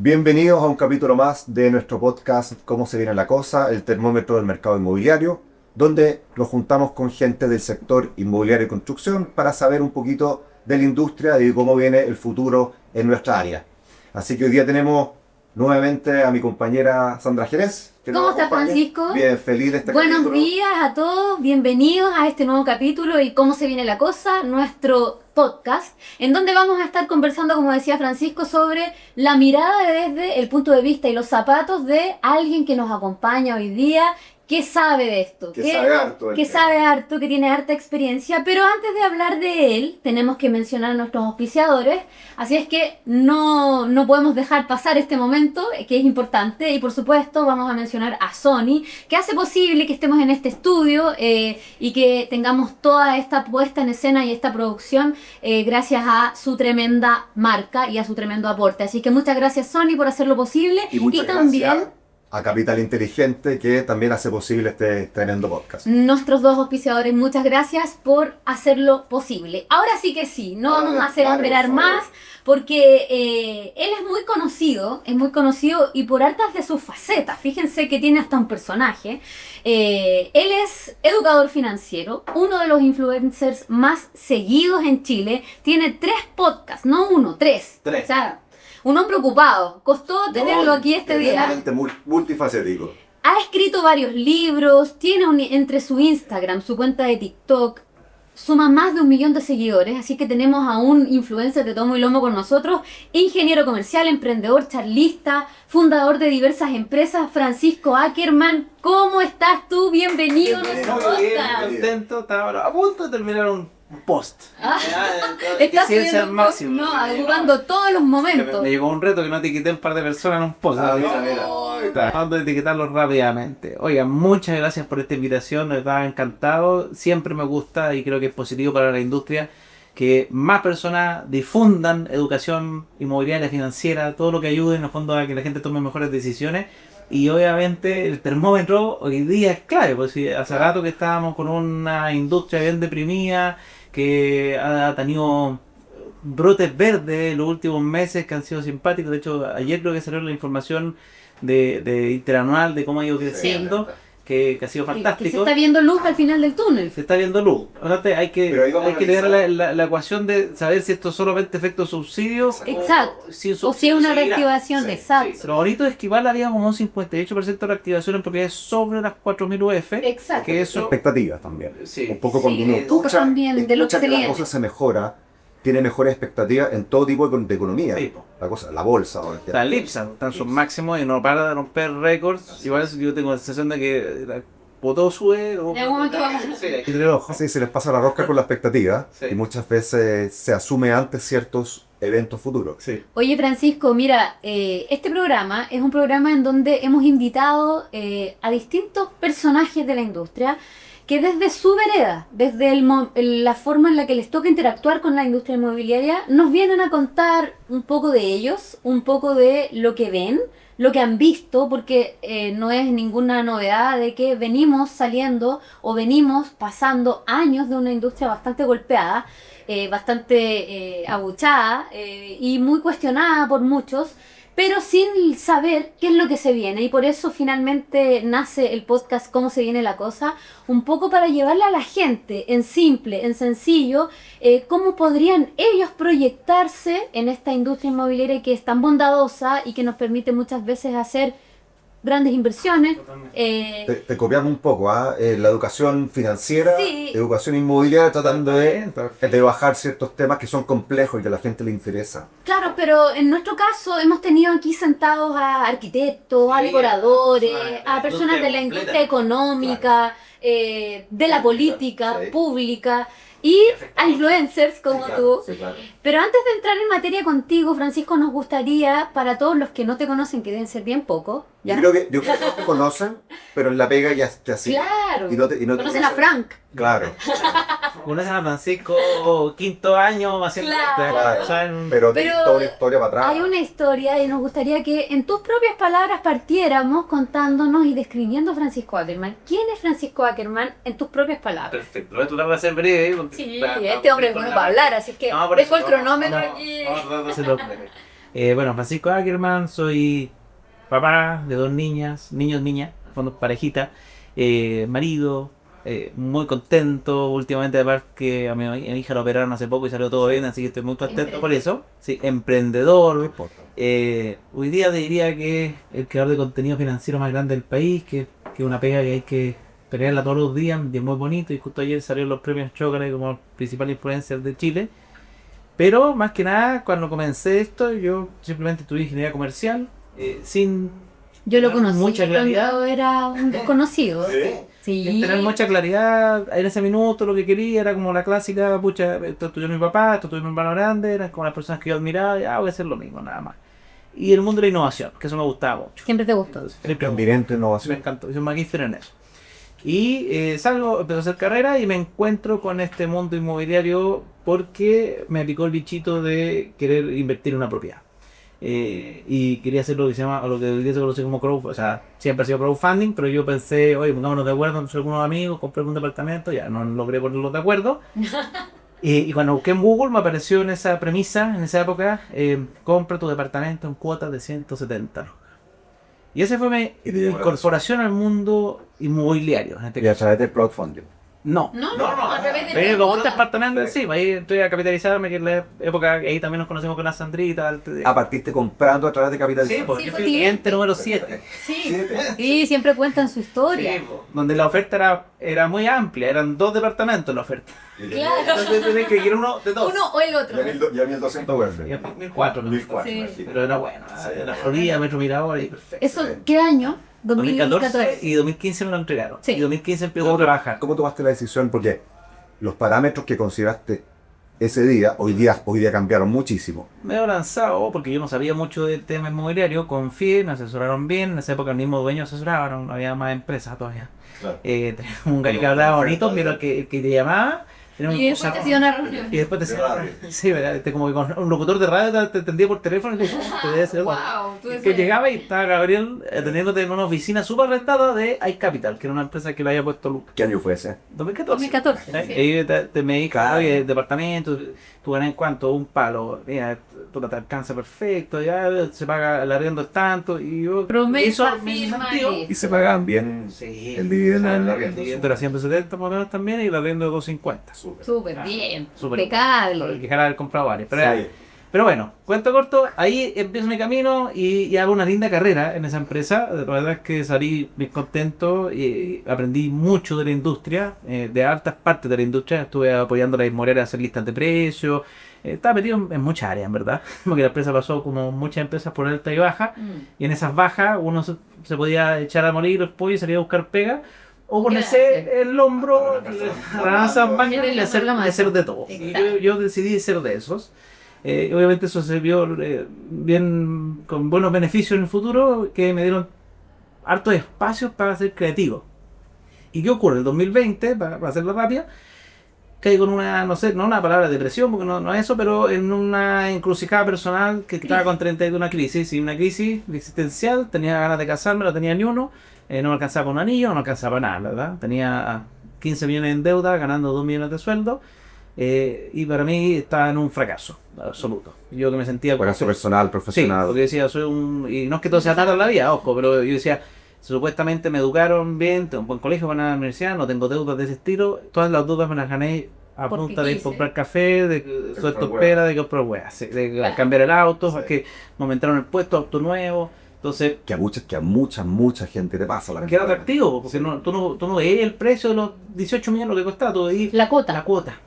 Bienvenidos a un capítulo más de nuestro podcast Cómo se viene la cosa, el termómetro del mercado inmobiliario, donde nos juntamos con gente del sector inmobiliario y construcción para saber un poquito de la industria y cómo viene el futuro en nuestra área. Así que hoy día tenemos nuevamente a mi compañera Sandra Jerez. ¿Cómo estás, Francisco? Bien, feliz de este Buenos capítulo. días a todos, bienvenidos a este nuevo capítulo y Cómo se viene la cosa, nuestro podcast, en donde vamos a estar conversando, como decía Francisco, sobre la mirada desde el punto de vista y los zapatos de alguien que nos acompaña hoy día, que sabe de esto, que sabe harto, que tiene harta experiencia. Pero antes de hablar de él, tenemos que mencionar a nuestros auspiciadores, así es que no podemos dejar pasar este momento, que es importante, y por supuesto vamos a mencionar a Sony, que hace posible que estemos en este estudio y que tengamos toda esta puesta en escena y esta producción gracias a su tremenda marca y a su tremendo aporte. Así que muchas gracias, Sony, por hacerlo posible. Y también gracias a Capital Inteligente, que también hace posible este tremendo podcast. nuestros dos auspiciadores, muchas gracias por hacerlo posible. Ahora sí que sí, no vamos a hacer esperar más, porque él es muy conocido y por hartas de sus facetas. Fíjense que tiene hasta un personaje. Él es educador financiero, uno de los influencers más seguidos en Chile. Tiene 3 podcasts, no uno, 3. O sea, un hombre ocupado. Costó tenerlo aquí este día. Realmente multifacético. Ha escrito varios libros, tiene entre su Instagram, su cuenta de TikTok, suma más de 1 millón de seguidores, así que tenemos a un influencer de tomo y lomo con nosotros, ingeniero comercial, emprendedor, charlista, fundador de diversas empresas, Francisco Ackerman. ¿Cómo estás tú? Bienvenido a nuestro podcast. Contento, estaba a punto de terminar un post. Estás Ciencia al máximo. ocupando todos los momentos. Me llegó un reto que no etiqueté un par de personas en un post. Tratando de etiquetarlos rápidamente. Oiga, muchas gracias por esta invitación, me estaba encantado. Siempre me gusta y creo que es positivo para la industria que más personas difundan educación inmobiliaria, financiera, todo lo que ayude en el fondo a que la gente tome mejores decisiones. Y obviamente el termómetro hoy día es clave, porque si hace rato que estábamos con una industria bien deprimida, que ha tenido brotes verdes en los últimos meses que han sido simpáticos. De hecho, ayer creo que salió la información de interanual de cómo ha ido creciendo, que ha sido fantástico. Que se está viendo luz al final del túnel. Se está viendo luz. Ahora hay que leer la ecuación de saber si esto es solamente efecto subsidio. Exacto. O si es una reactivación de exacto. Lo bonito es que igual había como un 58% de reactivación en propiedades sobre las 4.000 UF. Exacto. Que eso, Expectativas también. Sí. Un poco con Tú también, de lo que se la viene. cosa se mejora, tiene mejores expectativas en todo tipo de economía. Sí. La bolsa. Ahora, la Lipsa está en sus máximos y no para de romper récords. Igual yo tengo la sensación de que todo sube. En algún momento vamos. Sí, hay que tener ojo. Sí, se les pasa la rosca con la expectativa Sí. y muchas veces se asume antes ciertos eventos futuros. Sí. Oye, Francisco, mira, este programa es un programa en donde hemos invitado a distintos personajes de la industria que desde su vereda, desde la forma en la que les toca interactuar con la industria inmobiliaria, nos vienen a contar un poco de ellos, un poco de lo que ven, lo que han visto, porque no es ninguna novedad de que venimos saliendo o venimos pasando años de una industria bastante golpeada, bastante abuchada y muy cuestionada por muchos, pero sin saber qué es lo que se viene. Y por eso finalmente nace el podcast Cómo se viene la cosa, un poco para llevarle a la gente en simple, en sencillo, cómo podrían ellos proyectarse en esta industria inmobiliaria que es tan bondadosa y que nos permite muchas veces hacer grandes inversiones. Te copiamos un poco, la educación financiera, Sí. educación inmobiliaria, tratando de bajar ciertos temas que son complejos y que a la gente le interesa. Claro, pero en nuestro caso hemos tenido aquí sentados a arquitectos, a decoradores, a personas de la industria económica, de la política pública y a influencers como tú. Sí, claro. Pero antes de entrar en materia contigo, Francisco, nos gustaría, para todos los que no te conocen, que deben ser bien pocos, ¿ya? Yo creo que no te conocen, pero en la pega ya sí. Claro, Y no te conocen a Frank. Claro, Conocen a Francisco, quinto año, haciendo. Claro. ¿Saben? pero Pero toda una historia para atrás. Hay una historia y nos gustaría que en tus propias palabras partiéramos contándonos y describiendo a Francisco Ackerman. ¿Quién es Francisco Ackerman en tus propias palabras? Perfecto, voy a tratar de ser breve. Sí, este hombre es bueno para hablar, así que dejo el cronómetro aquí. Vamos a tratar de hacerlo breve. Bueno, Francisco Ackerman, soy papá de 2 niñas, niños, niñas, en fondo parejita, marido, muy contento últimamente, además que a mi hija la operaron hace poco y salió todo bien, así que estoy muy contento por eso. Sí, emprendedor. Hoy día diría que es el creador de contenido financiero más grande del país, que una pega que hay que pelearla todos los días, y es muy bonito, y justo ayer salieron los premios Chocolate como principal influencer de Chile. Pero más que nada, cuando comencé esto, yo simplemente estudié ingeniería comercial, sin Yo lo conocí mucha claridad. cuando era un desconocido. Sí. Sin tener mucha claridad en ese minuto. Lo que quería era como la clásica, pucha, esto estudió mi papá, esto estudió mi hermano grande, eran como las personas que yo admiraba, y voy a hacer lo mismo, nada más. Y el mundo de la innovación, que eso me gustaba mucho. Siempre te gustó. Siempre me Ambiente, me innovación. encantó, soy un magíster en eso. Y salgo, empecé a hacer carrera y me encuentro con este mundo inmobiliario porque me picó el bichito de querer invertir en una propiedad. Y quería hacer lo que se llama, o lo que hoy día se conoce como crowdfunding, o sea, siempre ha sido crowdfunding, pero yo pensé, oye, pongámonos de acuerdo entre algunos amigos, compré un departamento, ya no logré ponerlos de acuerdo. Y cuando busqué en Google me apareció en esa premisa, en esa época, compra tu departamento en cuotas de 170 lucas. Y esa fue mi incorporación al mundo inmobiliario. En este Y a caso. través del crowdfunding. No. a través de Pero como todo. departamento, sí, ahí estoy a capitalizarme, que en la época, ahí también nos conocimos con la Sandrita. Partiste comprando a través de capitalización. Sí, porque Sí, yo fue fui cliente cliente. número 7. Sí. Sí, siempre cuentan su historia. Donde la oferta era muy amplia, eran 2 departamentos la oferta. Claro. Entonces tenés que ir uno de 2. Uno o el otro. Ya 1200 Y vuelve. a 1004. 1004, Sí. imagínate. Pero era bueno, la Florida, Metro Mirador, y perfecto. ¿Eso qué año? 2014 y 2015 me lo entregaron. Sí. Y 2015 empezó a trabajar. ¿Cómo tomaste la decisión? Porque los parámetros que consideraste ese día, hoy día cambiaron muchísimo. Me he lanzado porque yo no sabía mucho del tema inmobiliario, confié, me asesoraron bien, en esa época el mismo dueño asesoraba, no había más empresas todavía. Claro. Teníamos un gallo que hablaba bonito, pero el que te llamaba. Tenía Y después te hacía una reunión. Y después te De hacía radio. sí, ¿verdad? Como que con un locutor de radio te atendía por teléfono y te debía hacer algo. Wow, tú Que decías- llegaba y estaba Gabriel atendiéndote en una oficina súper rentada de iCapital, que era una empresa que le había puesto Lucas. ¿Qué año fue ese? 2014. 2014. sí. Ahí te me dedicas a departamento, tú ganas en cuánto, un palo, mira, tú te alcanza perfecto, ya se paga el arriendo es tanto, y yo Promesa eso me firma sentió. y- Y se pagaban bien Sí, el dividendo en el el arriendo. dividendo era 170 más o menos también, y el arriendo de 250. Súper. Súper bien. Súper. Impecable. Quejara haber comprado varios. Sí. Pero bueno, cuento corto, ahí empiezo mi camino y hago una linda carrera en esa empresa. La verdad es que salí bien contento y aprendí mucho de la industria, de altas partes de la industria. Estuve apoyando a la inmobiliaria a hacer listas de precios. Estaba metido en muchas áreas, en verdad. Porque la empresa pasó como muchas empresas por alta y baja. Y en esas bajas uno se podía echar a morir los pollos y salir a buscar pega. O ponerse Gracias. el hombro, arrancar baños y hacer de todo. Y Exacto. yo decidí ser de esos. Obviamente eso se vio bien con buenos beneficios en el futuro, que me dieron hartos espacios para ser creativo. ¿Y qué ocurre? El 2020, para hacerlo rápido, caí con una, no sé, no una palabra de depresión, porque no es eso, pero en una encrucijada personal que estaba con 32, una crisis, sí, una crisis existencial. Tenía ganas de casarme, no tenía ni uno, no me alcanzaba con un anillo, no me alcanzaba nada, ¿verdad? Tenía 15 millones en deuda, ganando 2 millones de sueldo, y para mí estaba en un fracaso absoluto. Yo que me sentía Fracaso personal, sí, profesional. porque decía, soy un... Y no es que todo sea nada en la vida, ojo, pero yo decía, supuestamente me educaron bien, tengo un buen colegio, buena universidad, no tengo deudas de ese estilo. Todas las deudas me las gané a Porque punta de quise. comprar café, de suelto comprar espera, de comprar weas, sí, de Claro. cambiar el auto, Sí. porque me aumentaron el puesto, auto nuevo. Entonces, Que a mucha gente te pasa. que era atractivo, porque tú no veías el precio de los 18 millones lo que costaba, tú veías La cuota. la cuota.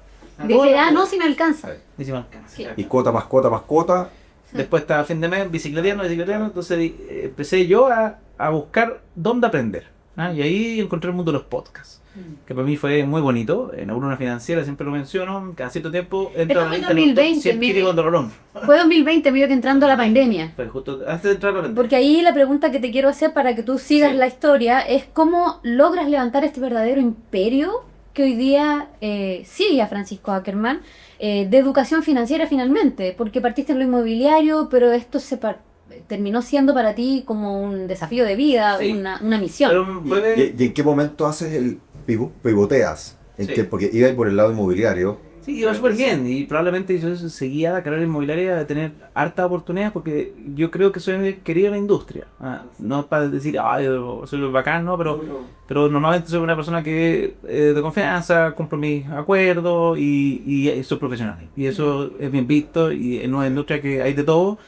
Dije, no, si me alcanza. Y se me alcanza. Sí. Y cuota más cuota más cuota. Después estaba fin de mes, bicicleteando, entonces empecé yo a buscar dónde aprender. Y ahí encontré el mundo de los podcasts, que para mí fue muy bonito. En una financiera, siempre lo menciono, cada cierto tiempo entra Esto fue en la lista de los 2020, top 100 críticos de Rolón. Fue 2020, medio que entrando la pandemia. Fue justo antes de entrar a la pandemia. Porque ahí la pregunta que te quiero hacer para que tú sigas Sí. la historia es cómo logras levantar este verdadero imperio que hoy día sigue a Francisco Ackerman, de educación financiera finalmente, porque partiste en lo inmobiliario, pero esto terminó siendo para ti como un desafío de vida, Sí. una misión. Pero fue ¿Y en qué momento haces el pivoteas? Sí. Porque ibas por el lado inmobiliario Sí, iba súper bien y probablemente yo seguía la carrera inmobiliaria de tener hartas oportunidades porque yo creo que soy querido en la industria. No para decir, ay, yo soy bacán, ¿no? Pero normalmente soy una persona que de confianza, cumplo mis acuerdos y soy profesional. Y eso es bien visto y en una industria que hay de todo,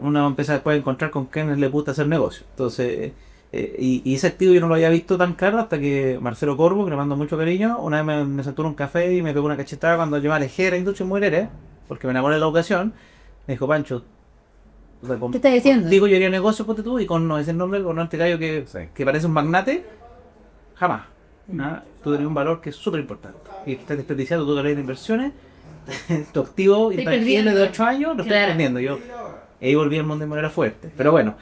uno empieza después a encontrar con quienes le gusta hacer negocio. Entonces, y ese activo yo no lo había visto tan claro hasta que Marcelo Corvo, que le mando mucho cariño, una vez me sentó en un café y me pegó una cachetada cuando yo me alejé de la industria inmobiliaria, porque me enamoré de la ocasión. Me dijo, Pancho, o sea, ¿Qué estás diciendo? digo yo haría negocio, ponte tú, y con no ese nombre, con este gallo que parece un magnate, jamás. Tú tenés un valor que es súper importante. Y estás desperdiciando tu carrera de inversiones, tu activo intangible de 8 años, lo estás perdiendo. Yo ahí volví al mundo de manera fuerte. Pero bueno,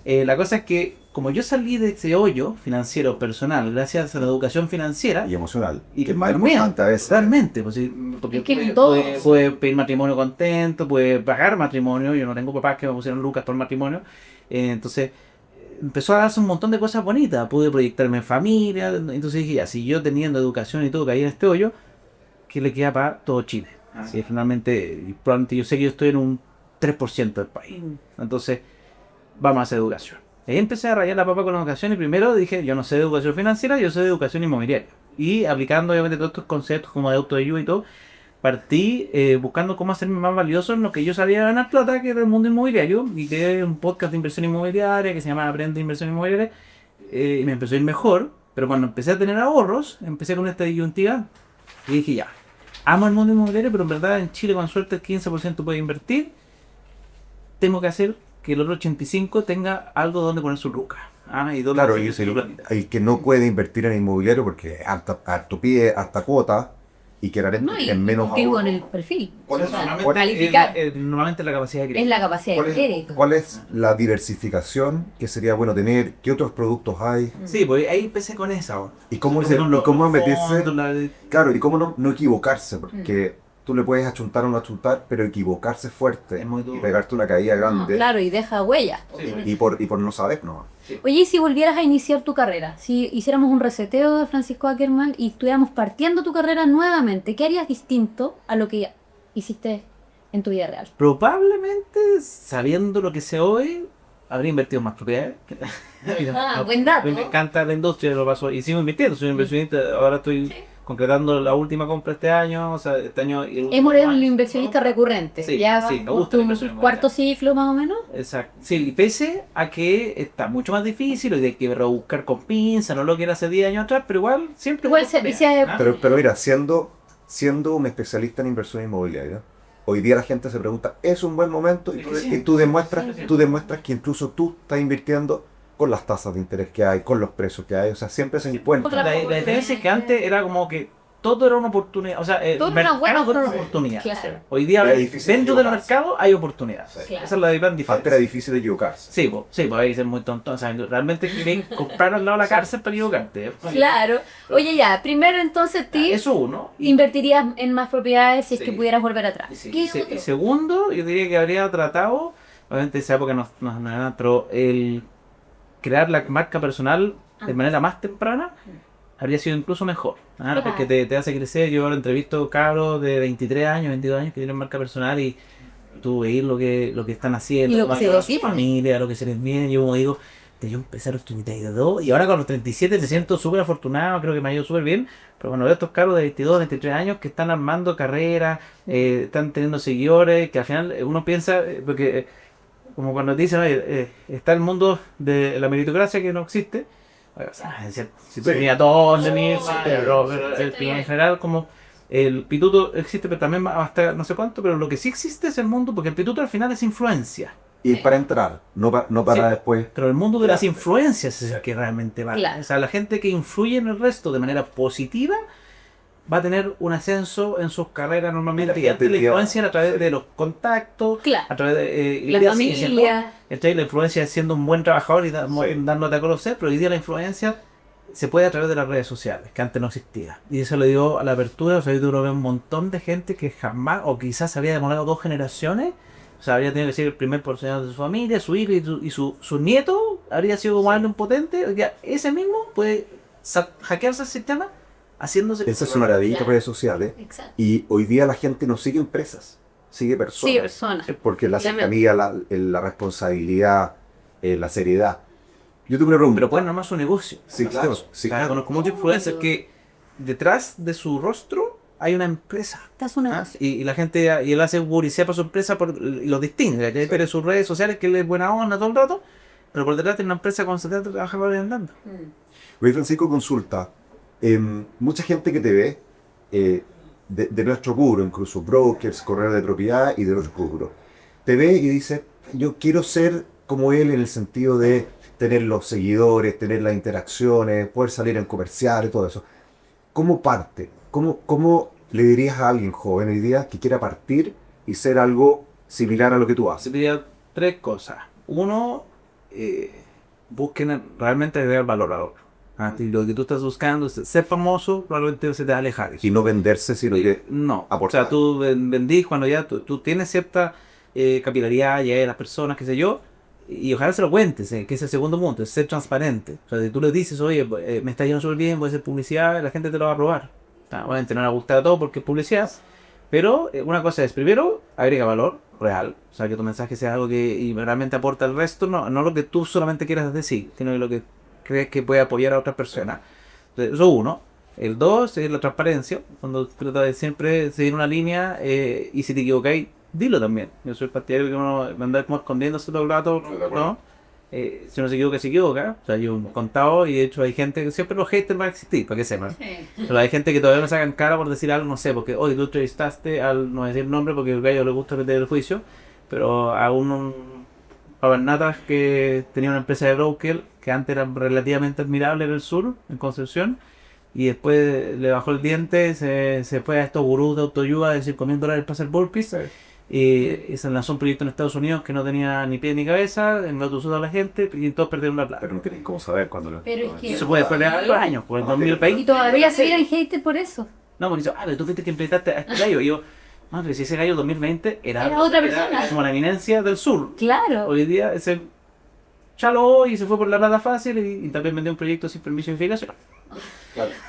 la cosa es que como yo salí de ese hoyo financiero personal gracias a la educación financiera Y emocional. y que es más importante a veces. realmente, pues sí, porque Es que todos. pude pedir matrimonio contento, pude pagar matrimonio, yo no tengo papás que me pusieron lucas por matrimonio, entonces empezó a darse un montón de cosas bonitas, pude proyectarme en familia, entonces dije, ya, si yo teniendo educación y todo caí en este hoyo, ¿qué le queda para todo Chile? Si finalmente, y probablemente yo sé que yo estoy en un 3% del país, entonces vamos a hacer educación. Ahí empecé a rayar la papa con la educación y primero dije, yo no sé de educación financiera, yo sé de educación inmobiliaria. Y aplicando obviamente todos estos conceptos como de autoayuda y todo, partí buscando cómo hacerme más valioso en lo que yo sabía ganar plata, que era el mundo inmobiliario, y creé un podcast de inversión inmobiliaria que se llama Aprende Inversión Inmobiliaria, y me empezó a ir mejor, pero cuando empecé a tener ahorros, empecé con esta disyuntiva y dije ya, amo el mundo inmobiliario, pero en verdad en Chile con suerte el 15% puede invertir, tengo que hacer que el otro 85% tenga algo donde poner su lucas. Y donde Claro, hacer y su platita. el que no puede invertir en inmobiliario porque harto pide, hasta cuota y que No, y en menos contigo en ahorro. el perfil. ¿Cuál O es- sea, cuál- calificar Normalmente la capacidad de es crédito. la capacidad ¿Cuál de es, crédito. cuál es la diversificación que sería bueno tener? ¿Qué otros productos hay? Sí, pues ahí empecé con esa. ¿Y cómo, Con y cómo los meterse? fondos, Claro, y cómo no equivocarse, porque tú le puedes achuntar o no achuntar, pero equivocarse fuerte Es muy duro. y pegarte una caída No, grande claro, y deja huella. y por no saber, no. Oye, y si volvieras a iniciar tu carrera, si hiciéramos un reseteo de Francisco Ackerman y estuviéramos partiendo tu carrera nuevamente, ¿qué harías distinto a lo que hiciste en tu vida real? Probablemente, sabiendo lo que sé hoy, habría invertido en más propiedades. Buen dato. Me encanta la industria, lo paso y sigo invirtiendo, soy un inversionista, ahora estoy concretando la última compra este año, o sea, este año... y el último Hemos un año. inversionista recurrente. Sí, ya sí, me por gusta la tu inversión cuarto inmobiliaria. ciclo más o menos. Exacto. Sí, y pese a que está mucho más difícil, y hay que rebuscar con pinza, no lo que era hace 10 años atrás, pero igual siempre... Igual hay se- oportunidades, se- ¿ah? Pero mira, siendo un especialista en inversión inmobiliaria, hoy día la gente se pregunta, ¿es un buen momento? Y tú demuestras que incluso tú estás invirtiendo con las tasas de interés que hay, con los precios que hay, o sea, siempre se encuentra. La diferencia es que antes era como que todo era una oportunidad, o sea, Todo el era una buena mercado era una oportunidad. oportunidad. Claro. Hoy día, Era difícil dentro del equivocarse. mercado hay oportunidades. Claro. Esa es la gran Antes diferencia. era difícil de equivocarse. Sí, pues hay que ser muy tonto. O sea, realmente querés comprar al lado de la cárcel para equivocarte. Claro. Oye, ya, primero entonces ti Eso uno. invertirías en más propiedades si es Sí. que pudieras volver atrás. Y sí, ¿Qué y otro? segundo, yo diría que habría tratado, obviamente en esa época no era, pero el crear la marca personal de manera más temprana habría sido incluso mejor. Claro. Porque te hace crecer. Yo ahora entrevisto cabros de 23 años, 22 años que tienen marca personal y tú veis lo que están haciendo, Y lo que cómo se ayudan a les su viene. familia, lo que se les viene. Yo como digo, yo empecé a los 32 y ahora con los 37 te siento súper afortunado, creo que me ha ido súper bien. Pero cuando veo estos cabros de 22, 23 años que están armando carreras, están teniendo seguidores, que al final uno piensa, porque como cuando te dicen, oye, está el mundo de la meritocracia que no existe. O sea, si tú tenías todos de mí, pero en general como el pituto existe, pero también hasta no sé cuánto, pero lo que sí existe es el mundo, porque el pituto al final es influencia. Y para entrar, no para Sí. después. Pero el mundo de las influencias es el que realmente vale. Claro. O sea, la gente que influye en el resto de manera positiva va a tener un ascenso en sus carreras normalmente. Y antes la influencia era a través de los contactos, Claro. a través de La y familia. la influencia es siendo un buen trabajador y dándote a conocer, pero hoy día la influencia se puede a través de las redes sociales, que antes no existía. Y eso le dio a la apertura. O sea, hoy uno ve un montón de gente que jamás, o quizás había demorado 2 generaciones. O sea, habría tenido que ser el primer porcentaje de su familia, su hijo y su nieto habría sido como alguien potente. Hoy día ese mismo puede hackearse el sistema, haciéndose... Esa es una maravilla, Claro. redes sociales. Exacto. Y hoy día la gente no sigue empresas, sigue personas. Sí, personas. Porque la Obviamente. cercanía, la responsabilidad, la seriedad. Yo tengo una pregunta. Pero pueden armar su negocio. Sí, claro. Sí. Claro, conozco muchos influencers que detrás de su rostro hay una empresa. Esta es una ¿Ah? Y la gente, y él hace publicidad para su empresa y lo distingue. ¿Cachai? Pero en sus redes sociales, que él es buena onda todo el rato, pero por detrás tiene una empresa con 70 trabajadores andando. Oye, Francisco, consulta. Mucha gente que te ve, de nuestro rubro, incluso brokers, corredores de propiedad y de otros rubros, te ve y dice, yo quiero ser como él en el sentido de tener los seguidores, tener las interacciones, poder salir en comerciales, todo eso. ¿Cómo parte? ¿Cómo le dirías a alguien joven hoy día que quiera partir y ser algo similar a lo que tú Se haces? pediría 3 cosas. Uno, busquen realmente agregar valor a otro. ¿Ah? Y lo que tú estás buscando es ser famoso, probablemente se te va a alejar. Y no venderse, sino que No, aportar. o sea, tú vendís cuando ya tú tienes cierta capilaridad, ya de las personas, qué sé yo, y ojalá se lo cuentes, que es el segundo punto, es ser transparente. O sea, si tú le dices, oye, me está yendo súper bien, voy a hacer publicidad, la gente te lo va a probar. Obviamente no le va a gustar a todo porque es publicidad, pero una cosa es, primero, agrega valor real, o sea, que tu mensaje sea algo que y realmente aporta al resto, no lo que tú solamente quieras decir, sino que lo que crees que puede apoyar a otras personas. Entonces, eso uno. El dos es la transparencia, cuando trata de siempre seguir una línea y si te equivocáis, dilo también. Yo soy partidario de que uno andar como escondiéndose todo el rato, ¿no? Si uno se equivoca, se equivoca. O sea, yo he contado y de hecho hay gente que siempre los haters van a existir, para que sepan. Pero hay gente que todavía no sacan cara por decir algo, no sé, porque hoy tú entrevistaste al, no voy a decir nombre porque al gallo le gusta meter el juicio, pero a un Natas que tenía una empresa de broker que antes era relativamente admirable en el sur, en Concepción, y después le bajó el diente, se fue a estos gurús de autoayuda de $5.000 para hacer burpees. Y se lanzó un proyecto en Estados Unidos que no tenía ni pie ni cabeza, engatusó a la gente y todos perdieron la plata. Pero no tenéis cómo saber cuándo lo... Pero es que- Eso puede pelear los años, por el 2020. Y todavía se vienen hater por eso. No, porque dice, pero tú fuiste que implementaste a este gallo. Y yo, madre, si ese gallo 2020 Era otra persona. como la eminencia del sur. Claro. Hoy día ese chaló y se fue por la plata fácil y también vendió un proyecto sin permiso de verificación.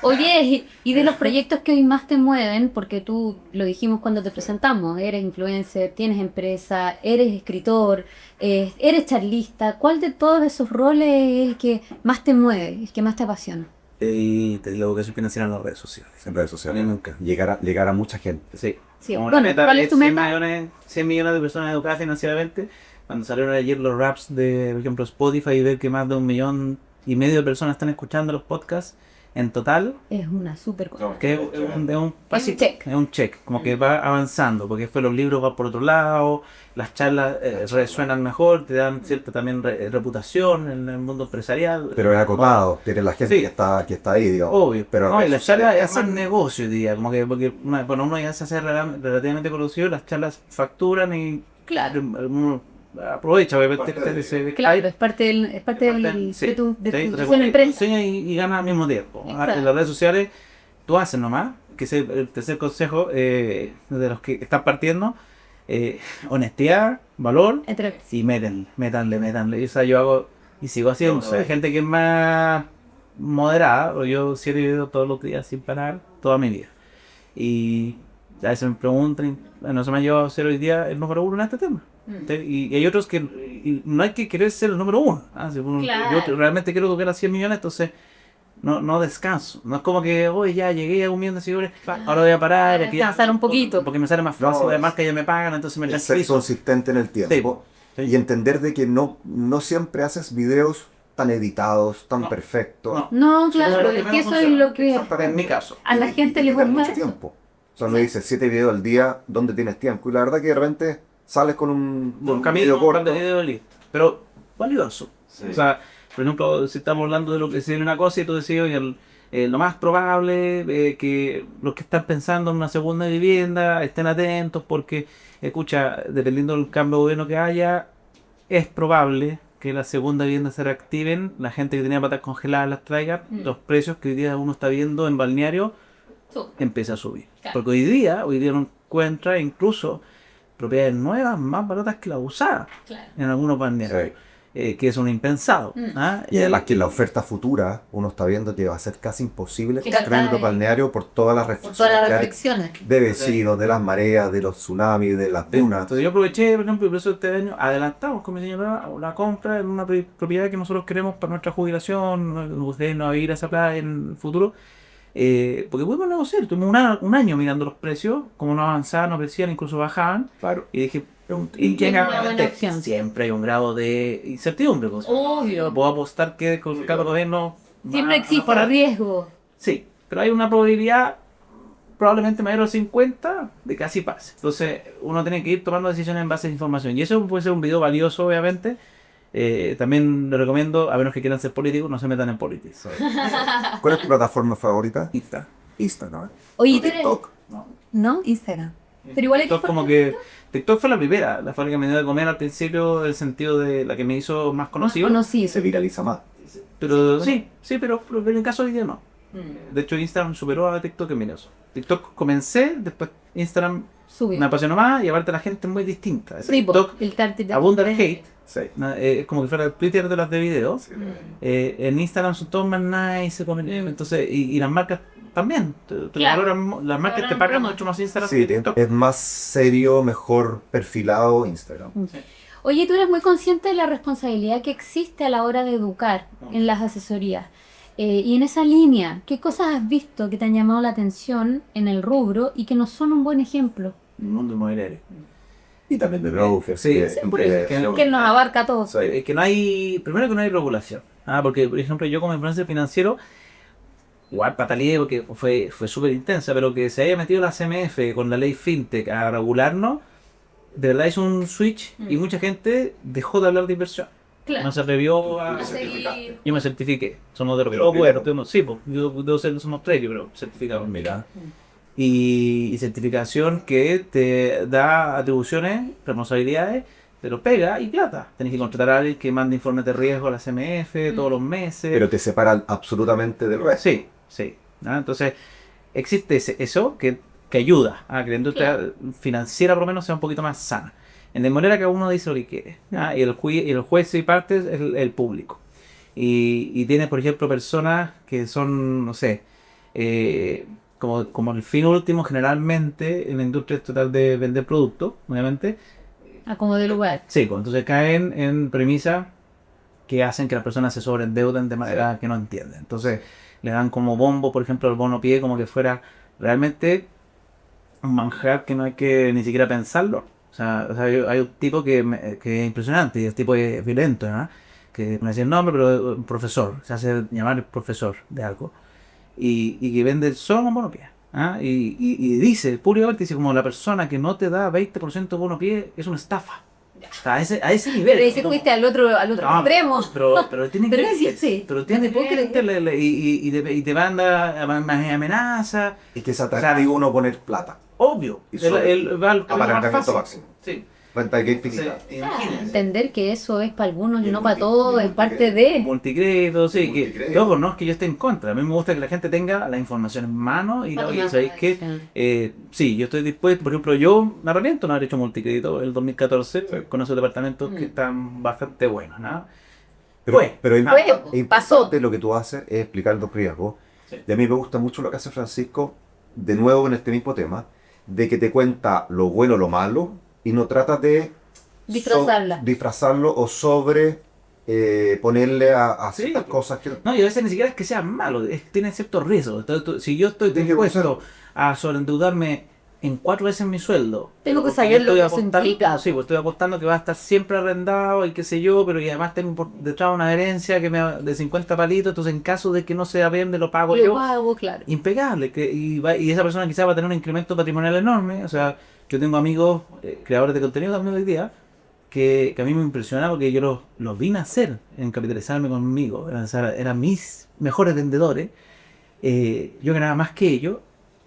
Oye, y de los proyectos que hoy más te mueven, porque tú lo dijimos cuando te presentamos, eres influencer, tienes empresa, eres escritor, eres charlista, ¿cuál de todos esos roles es el que más te mueve, el que más te apasiona? Y te digo que soy financiera en las redes sociales. En redes sociales. A mí nunca. Llegar a mucha gente. Sí. Sí, Como bueno, la meta ¿cuál es tu 100 meta? millones, 100 millones de personas educadas financieramente. Cuando salieron ayer los raps de, por ejemplo, Spotify y ver que más de 1,5 millones de personas están escuchando los podcasts en total, Es una súper cosa. que es un pasito, check. es un check, como que va avanzando, porque después los libros van por otro lado, las charlas resuenan mejor, te dan cierta también reputación en el mundo empresarial. Pero es acotado, tiene la gente Sí. que está ahí, digamos. Obvio, Pero no, y redes las charlas sociales es hacer negocio hoy día, como que porque cuando uno ya se hace relativamente conocido, las charlas facturan y Claro. uno aprovecha obviamente Parte de- ese Claro, es parte del, sí, de tu te buena empresa. enseña y gana al mismo tiempo. Exacto. En las redes sociales tú haces nomás, que es el tercer consejo de los que están partiendo, honestidad, valor Entre- y métanle. Y, o sea, yo hago y sigo haciendo. No, sí. Hay gente que es más moderada, o yo 7 videos todos los días sin parar, toda mi vida. Y a veces me preguntan, no se me ha llevado a ser hoy día el número 1 en este tema. Y hay otros que y no hay que querer ser el número 1. Si Claro. yo realmente quiero tocar a 100 millones, entonces no descanso. No es como que hoy ya llegué a 1 millón de seguidores, ahora voy a parar. aquí ya- Descansar un poquito. Porque me sale más fácil, No, además que ya me pagan, entonces me Es ser tranquilizo. consistente en el tiempo. Sí. Y entender de que no siempre haces videos tan editados, tan No. perfectos. No. No, claro, Lo es menos que eso es funciona. lo que En mi caso. a la gente le gusta gusta mucho más. tiempo. O sea, no dices 7 videos al día, ¿dónde tienes tiempo? Y la verdad que de repente sales con un Un video camino, un corto. par de videos listo. Pero valioso. O sea, por ejemplo, si estamos hablando de lo que sería una cosa y tú decís, oye, lo más probable que los que están pensando en una segunda vivienda estén atentos porque, escucha, dependiendo del cambio de gobierno que haya, es probable que la segunda vivienda se reactiven, la gente que tenía patas congeladas las traiga, los precios que hoy día uno está viendo en balneario empieza a subir. Claro. Porque hoy día uno encuentra incluso propiedades nuevas más baratas que las usadas Claro. en algunos balnearios. Sí. que es un impensado. ¿Ah? Y además que en la oferta futura uno está viendo que va a ser casi imposible Sí, construir claro. balneario por todas las Por restricciones todas las que hay restricciones. de vecinos, de las mareas, de los tsunamis, de las dunas. Entonces yo aproveché, por ejemplo, y por eso este año adelantamos con mi señora la compra en una propiedad que nosotros queremos para nuestra jubilación. Nos gustaría no ir a esa playa en el futuro. Porque pudimos negociar, tuvimos un año mirando los precios, como no avanzaban, no crecían, incluso bajaban. Claro. Y dije, Y es una buena obviamente, opción. siempre hay un grado de incertidumbre. Pues. Obvio. Puedo apostar que con cada gobierno Siempre va a existe mejorar. riesgo. Sí, pero hay una probabilidad probablemente mayor al 50 de que así pase. Entonces uno tiene que ir tomando decisiones en base a información. Y eso puede ser un video valioso, obviamente. También lo recomiendo, a menos que quieran ser políticos, no se metan en política. ¿Cuál es tu plataforma favorita? Instagram. Oye, tú eres... TikTok. ¿No? Instagram. Pero igual hay que TikTok como que TikTok fue la primera, la fue la que me dio de comer al principio, el sentido de la que me hizo más conocido. conocido. Se viraliza más. Pero sí, pero en el caso de hoy día no. De hecho Instagram superó a TikTok en mi caso. TikTok comencé, después Instagram Sube. me apasionó más y aparte la gente es muy distinta. Sí, po, TikTok el target. abunda el hate, Sí. es como que fuera el Twitter de las de video. Sí. En Instagram son todos más nice, entonces, y las marcas también. Te Claro. valoran, las marcas te Valoran pagan promo. mucho más Instagram Sí, que TikTok. es más serio, mejor perfilado Instagram. Oye, tú eres muy consciente de la responsabilidad que existe a la hora de educar en las asesorías. Y en esa línea, ¿qué cosas has visto que te han llamado la atención en el rubro y que no son un buen ejemplo? El mundo inmobiliario. Y también de brokers. Sí, de- sí, por eso, de- Que nos abarca a todos. Sí. Que no hay, primero que no hay regulación. Porque, por ejemplo, yo como influencer financiero, igual pataleé porque fue súper intensa, pero que se haya metido la CMF con la ley FinTech a regularnos, de verdad hizo un switch y mucha gente dejó de hablar de inversión. No se atrevió a... A seguir. Yo me certifiqué. Somos de los Pero- bueno, sí, pues, yo debo ser, somos tres, yo creo, certificados. Mira. Y certificación que te da atribuciones, responsabilidades, pero pega y plata. Tenés que contratar a alguien que mande informes de riesgo a la CMF todos los meses. Pero te separan absolutamente del resto. Sí. ¿No? Entonces, existe eso que ayuda a que la industria financiera por lo menos sea un poquito más sana. En de manera que uno dice lo que quiere. ¿No? Y el juez y parte es el público. Y tiene, por ejemplo, personas que son, no sé, como el fin último generalmente en la industria es tratar de vender productos, obviamente. A como de lugar. Sí, pues, entonces caen en premisas que hacen que las personas se sobreendeuden de manera que no entienden. Entonces le dan como bombo, por ejemplo, el bono pie, como que fuera realmente un manjar que no hay que ni siquiera pensarlo. O sea, hay un tipo que es impresionante y el tipo es violento, ¿no? Que me decía el nombre, pero un profesor, se hace llamar profesor de algo y que vende solo un bono pie. ¿Ah? Y dice, públicamente dice, como la persona que no te da 20% de bono pie es una estafa. O sea, a ese nivel. Pero ahí se fuiste al otro No, extremo. pero tiene Pero que existe. pero tiene y te manda amenaza, Y que es atractivo uno poner plata. obvio. Y sobre- Él va al camino más Apalancamiento fácil. máximo. Sí. Renta que infinita. Entender que eso es para algunos y Y no para multi- todos, y es parte de... Multicrédito, sí, Multicrédito. que ojo, no es que yo esté en contra, a mí me gusta que la gente tenga la información en mano y Para oye, tomar ¿sabéis qué? acción. Sí, yo estoy dispuesto, por ejemplo, yo me arrepiento de no haber hecho multicrédito el 2014 con esos departamentos que están bastante buenos, ¿no? Pero el Fue, importante pasó. lo que tú haces es explicar los riesgos. Sí. Y a mí me gusta mucho lo que hace Francisco, de nuevo en este mismo tema, de que te cuenta lo bueno, lo malo, y no trata de Disfrazarla. disfrazarlo o sobre ponerle a Sí. ciertas cosas que... No, y a veces ni siquiera es que sea malo, tiene ciertos riesgos. Entonces, si yo estoy Tienes que dispuesto a sobreendeudarme en 4 veces mi sueldo, Tengo que porque saber lo estoy que eso apostando- implica. Sí, pues estoy apostando que va a estar siempre arrendado y qué sé yo, pero y además tengo detrás una herencia de 50 palitos, entonces en caso de que no se vende lo pago Lo yo. hago, claro. Impecable, y esa persona quizás va a tener un incremento patrimonial enorme. O sea, yo tengo amigos, creadores de contenido también hoy día, que a mí me impresiona porque yo los vi nacer en capitalizarme conmigo. Eran mis mejores vendedores. Yo ganaba más que ellos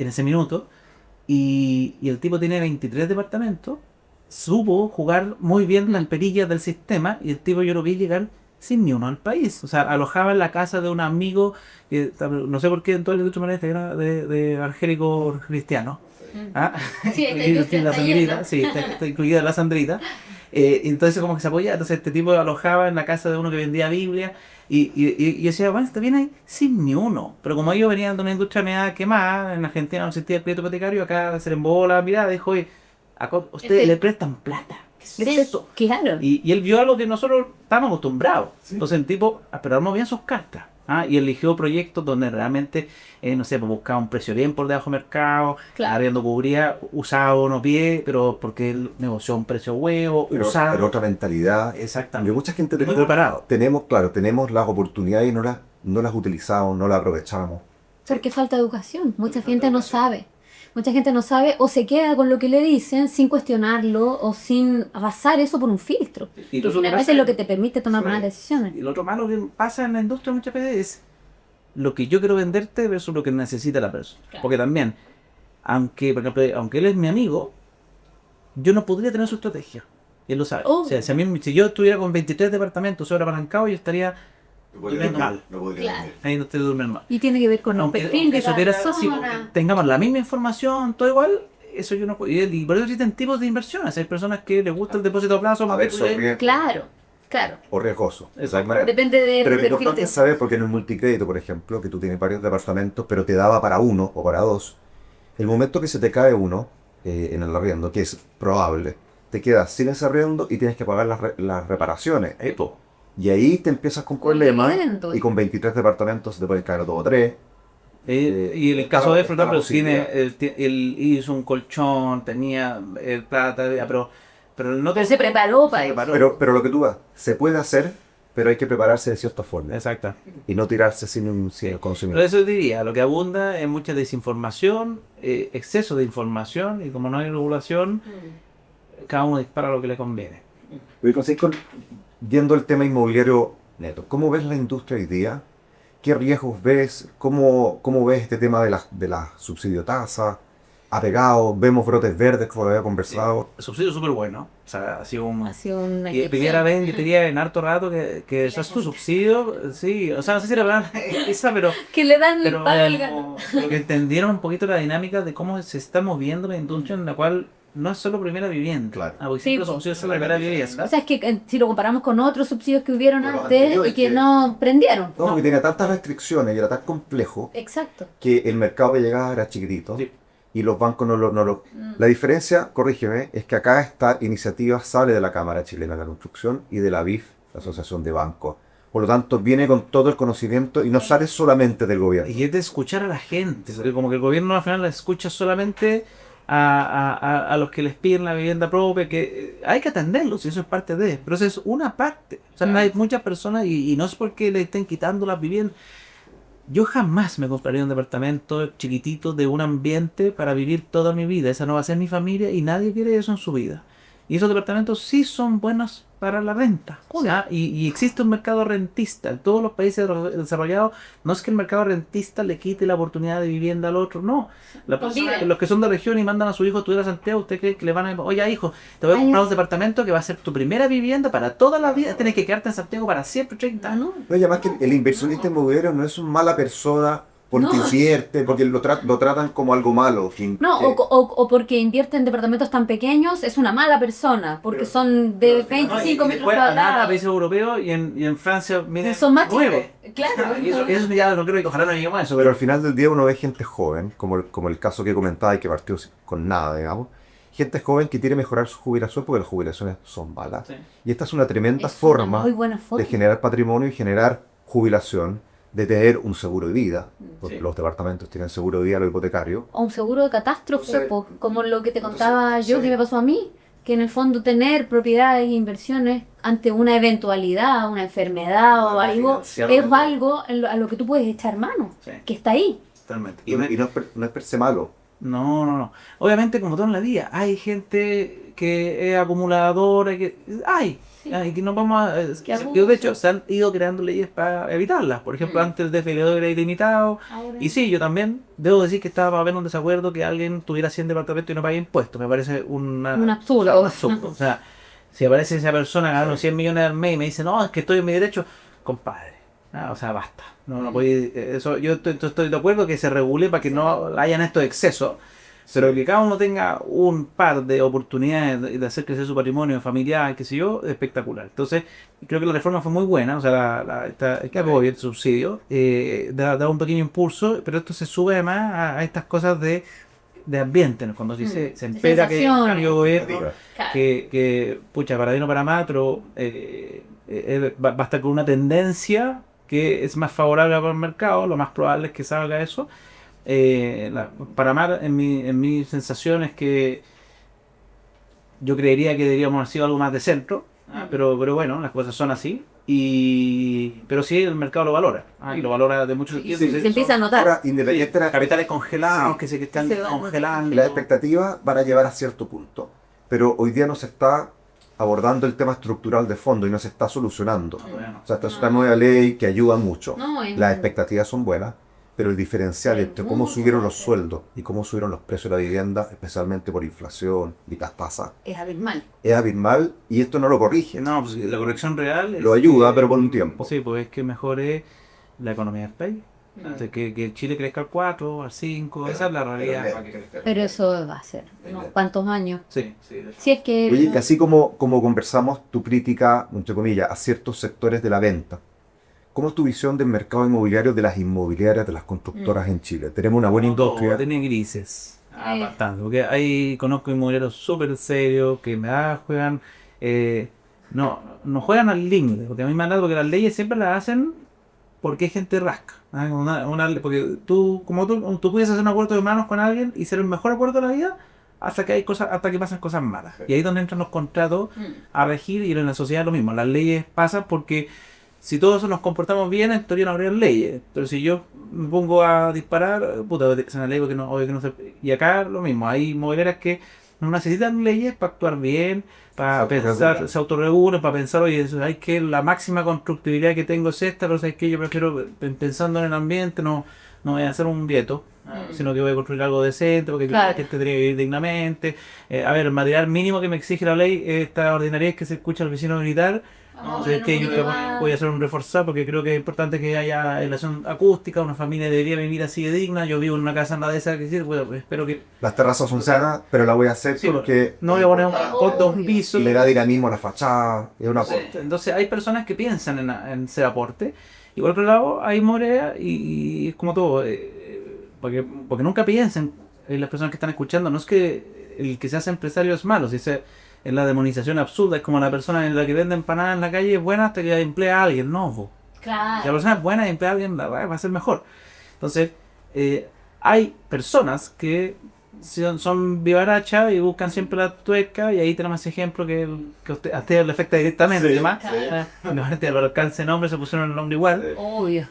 en ese minuto. Y el tipo tiene 23 departamentos. Supo jugar muy bien las perillas del sistema. Y el tipo yo lo vi llegar sin ni uno al país. O sea, alojaba en la casa de un amigo. No sé por qué en toda la industria era de evangélico cristiano. ¿Ah? Sí, esta Y industria la está Sandrita, yendo. sí, está incluida la Sandrita. Entonces como que se apoyaba, entonces este tipo alojaba en la casa de uno que vendía Biblia y yo decía, bueno, está bien ahí, sin ni uno. Pero como ellos venían de una industria media quemada, en Argentina no existía el crédito hipotecario, acá se le embobó la mirada, dijo, oye, a ustedes le prestan plata. ¿Qué es esto? Claro. Y él vio algo que nosotros estábamos acostumbrados. Sí. Entonces el tipo, pero armó bien sus cartas. Y eligió proyectos donde realmente, no sé, pues buscaba un precio bien por debajo del mercado, arriendo cubría, usaba unos pies, pero porque él negoció un precio huevo, usado. Pero otra mentalidad. Exactamente. Mucha gente muy preparado. Tenemos las oportunidades y no las utilizamos, no las aprovechamos. Porque falta educación. Mucha gente no sabe. Mucha gente no sabe o se queda con lo que le dicen sin cuestionarlo o sin pasar eso por un filtro. Y finalmente es lo que te permite tomar buenas decisiones. Y lo otro malo que pasa en la industria muchas veces es lo que yo quiero venderte versus lo que necesita la persona. Claro. Porque también, aunque él es mi amigo, yo no podría tener su estrategia. Y él lo sabe. O sea, si yo estuviera con 23 departamentos sobreapalancado, yo estaría... mal. Ahí no te duermen mal. Y tiene que ver con un perfil de persona. Si tengamos la misma información, todo igual, eso yo no puedo. Y por eso existen tipos de inversiones. Hay personas que les gusta el depósito a plazo. Claro. O riesgoso. Depende de pero es importante saber, porque en el multicrédito, por ejemplo, que tú tienes varios departamentos, pero te daba para uno o para dos, el momento que se te cae uno en el arriendo, que es probable, te quedas sin ese arriendo y tienes que pagar las reparaciones. Y ahí te empiezas con problemas y con 23 departamentos te pueden caer 2 o 3. Y en el caso de Flotable, él hizo un colchón, tenía plata, pero se preparó para eso. Pero lo que tú vas, se puede hacer, pero hay que prepararse de cierta forma. Exacto. Y no tirarse sin conocimiento. Pero eso diría, lo que abunda es mucha desinformación, exceso de información, y como no hay regulación, cada uno dispara lo que le conviene. Viendo el tema inmobiliario neto, ¿cómo ves la industria hoy día? ¿Qué riesgos ves? ¿Cómo ves este tema de la subsidio tasa? ¿Ha pegado? ¿Vemos brotes verdes como lo había conversado? El subsidio es súper bueno. O sea, ha sido una primera vez yo te diría en harto rato que es tu subsidio. Sí, o sea, no sé si era verdad esa, pero... que le dan el pago. Que entendieron un poquito la dinámica de cómo se está moviendo la industria en la cual... No es solo primera vivienda. Claro. Porque siempre los subsidios son la primera vivienda. O sea, es que si lo comparamos con otros subsidios que hubieron antes y que no prendieron. No, porque tenía tantas restricciones y era tan complejo. Exacto. Que el mercado de llegada era chiquitito. Sí. Y los bancos no lo... La diferencia, corrígeme, es que acá esta iniciativa sale de la Cámara Chilena de la Construcción y de la BIF, la Asociación de Bancos. Por lo tanto, viene con todo el conocimiento y no sale solamente del gobierno. Y es de escuchar a la gente. Porque como que el gobierno al final la escucha solamente... A los que les piden la vivienda propia, que hay que atenderlos y eso es parte de, pero eso es una parte. O sea, hay muchas personas y no es porque le estén quitando las viviendas. Yo jamás me compraría un departamento chiquitito de un ambiente para vivir toda mi vida. Esa no va a ser mi familia y nadie quiere eso en su vida. Y esos departamentos sí son buenos para la renta. O sea, y existe un mercado rentista. En todos los países desarrollados, no es que el mercado rentista le quite la oportunidad de vivienda al otro, no. Los que son de región y mandan a su hijo a estudiar a Santiago, ¿usted cree que le van a decir, oye hijo, te voy a comprar un departamento que va a ser tu primera vivienda para toda la vida, tienes que quedarte en Santiago para siempre, 30 años? No, y además que el inversionista inmobiliario no es una mala persona porque invierte, porque lo tratan como algo malo. O porque invierte en departamentos tan pequeños, es una mala persona, porque son de 25 metros cuadrados. A países europeos y en Francia son más 9. Claro. Eso ya no creo que ojalá no lleguemos a eso. Pero al final del día uno ve gente joven, como el caso que comentaba y que partió con nada, digamos. Gente joven que quiere mejorar su jubilación porque las jubilaciones son malas. Sí. Y esta es una tremenda forma de generar patrimonio y generar jubilación, de tener un seguro de vida, porque los departamentos tienen seguro de vida, lo hipotecario. O un seguro de catástrofe, como lo que te contaba yo que me pasó a mí, que en el fondo tener propiedades e inversiones ante una eventualidad, una enfermedad o algo, es algo a lo que tú puedes echar mano, que está ahí. Totalmente. Y no es per se malo. No. Obviamente, como todo en la vida, hay gente que es acumuladora, que no vamos a... de hecho, se han ido creando leyes para evitarlas. Por ejemplo, antes de feriado era ilimitado. Y sí, yo también debo decir que estaba para haber un desacuerdo que alguien tuviera 100 departamentos y no pague impuestos. Me parece un absurdo. O sea, si aparece esa persona ganando 100 millones al mes y me dice, no, es que estoy en mi derecho, compadre. O sea, basta. No puede, eso, yo estoy de acuerdo que se regule para que no hayan estos excesos. Pero que cada uno tenga un par de oportunidades de hacer crecer su patrimonio familiar, qué sé yo, es espectacular. Entonces, creo que la reforma fue muy buena, o sea, el apoyo, el subsidio, da un pequeño impulso, pero esto se sube además a estas cosas de ambiente, ¿no? Cuando se empera que hay un cambio de gobierno, Claro. que pucha, para bien o para mal, pero va a estar con una tendencia que es más favorable para el mercado, lo más probable es que salga eso. Para mal, en mi sensación es que yo creería que deberíamos haber sido algo más de centro, pero bueno, las cosas son así. Pero sí, el mercado lo valora, y lo valora de muchos sentidos. Se empieza a notar. Ahora, independiente de Capitales congelados, que se están Se van congelando. las expectativas van a llevar a cierto punto, pero hoy día no se está abordando el tema estructural de fondo y no se está solucionando. Bueno. O sea, esta es una nueva ley que ayuda mucho. No, Las expectativas son buenas, pero el diferencial entre cómo subieron los sueldos y cómo subieron los precios de la vivienda, especialmente por inflación y tasas, es abismal. es abismal y esto no lo corrige. No, pues la corrección real Lo ayuda, pero por un tiempo. Sí, pues es que mejore la economía del país. O sea, que Chile crezca al 4, al 5, esa es la realidad. Pero eso va a ser, ¿no? ¿Cuántos años? Sí. Si es que... Oye, que así como conversamos tu crítica, entre comillas, a ciertos sectores de la venta, ¿cómo es tu visión del mercado inmobiliario de las inmobiliarias, de las constructoras en Chile? Tenemos una buena industria. Tiene grises. Bastante. Porque ahí conozco inmobiliarios súper serios que juegan. No juegan al límite. Porque a mí me han dado porque las leyes siempre las hacen porque hay gente rasca. Porque tú puedes hacer un acuerdo de manos con alguien y ser el mejor acuerdo de la vida hasta que pasan cosas malas. Y ahí es donde entran los contratos a regir, y en la sociedad lo mismo. Las leyes pasan porque si todos nos comportamos bien, en teoría no habría leyes. Pero si yo me pongo a disparar, puta, es una ley que no se... Y acá lo mismo, hay inmobiliarias que no necesitan leyes para actuar bien, para pensar, se autorregulan, para pensar, oye, hay que la máxima constructibilidad que tengo es esta, pero sabes que yo prefiero, pensando en el ambiente, no voy a hacer un gueto, sino que voy a construir algo decente, porque la gente tiene que vivir dignamente. A ver, el material mínimo que me exige la ley es esta ordinaria, es que se escucha al vecino gritar. No sé, que yo voy a hacer un reforzado porque creo que es importante que haya aislación acústica. Una familia debería vivir así de digna. Yo vivo en una casa en la de esa, bueno, espero que... Las terrazas son sanas, pero la voy a hacer porque no voy a poner un piso. le da dinamismo a la fachada, es una aporte. Entonces hay personas que piensan en ser aporte. Y por otro lado hay morea y es como todo. Porque nunca piensen, las personas que están escuchando, no es que el que se hace empresario es malo, si es la demonización absurda, es como la persona en la que vende empanadas en la calle es buena hasta que emplea a alguien, no. Claro. Si la persona es buena y emplea a alguien, va a ser mejor. Entonces, hay personas que son vivarachas y buscan siempre la tuerca, y ahí tenemos ese ejemplo que a usted le afecta directamente. Sí, además, sí. no al alcance de nombre se pusieron el nombre igual. Obvio.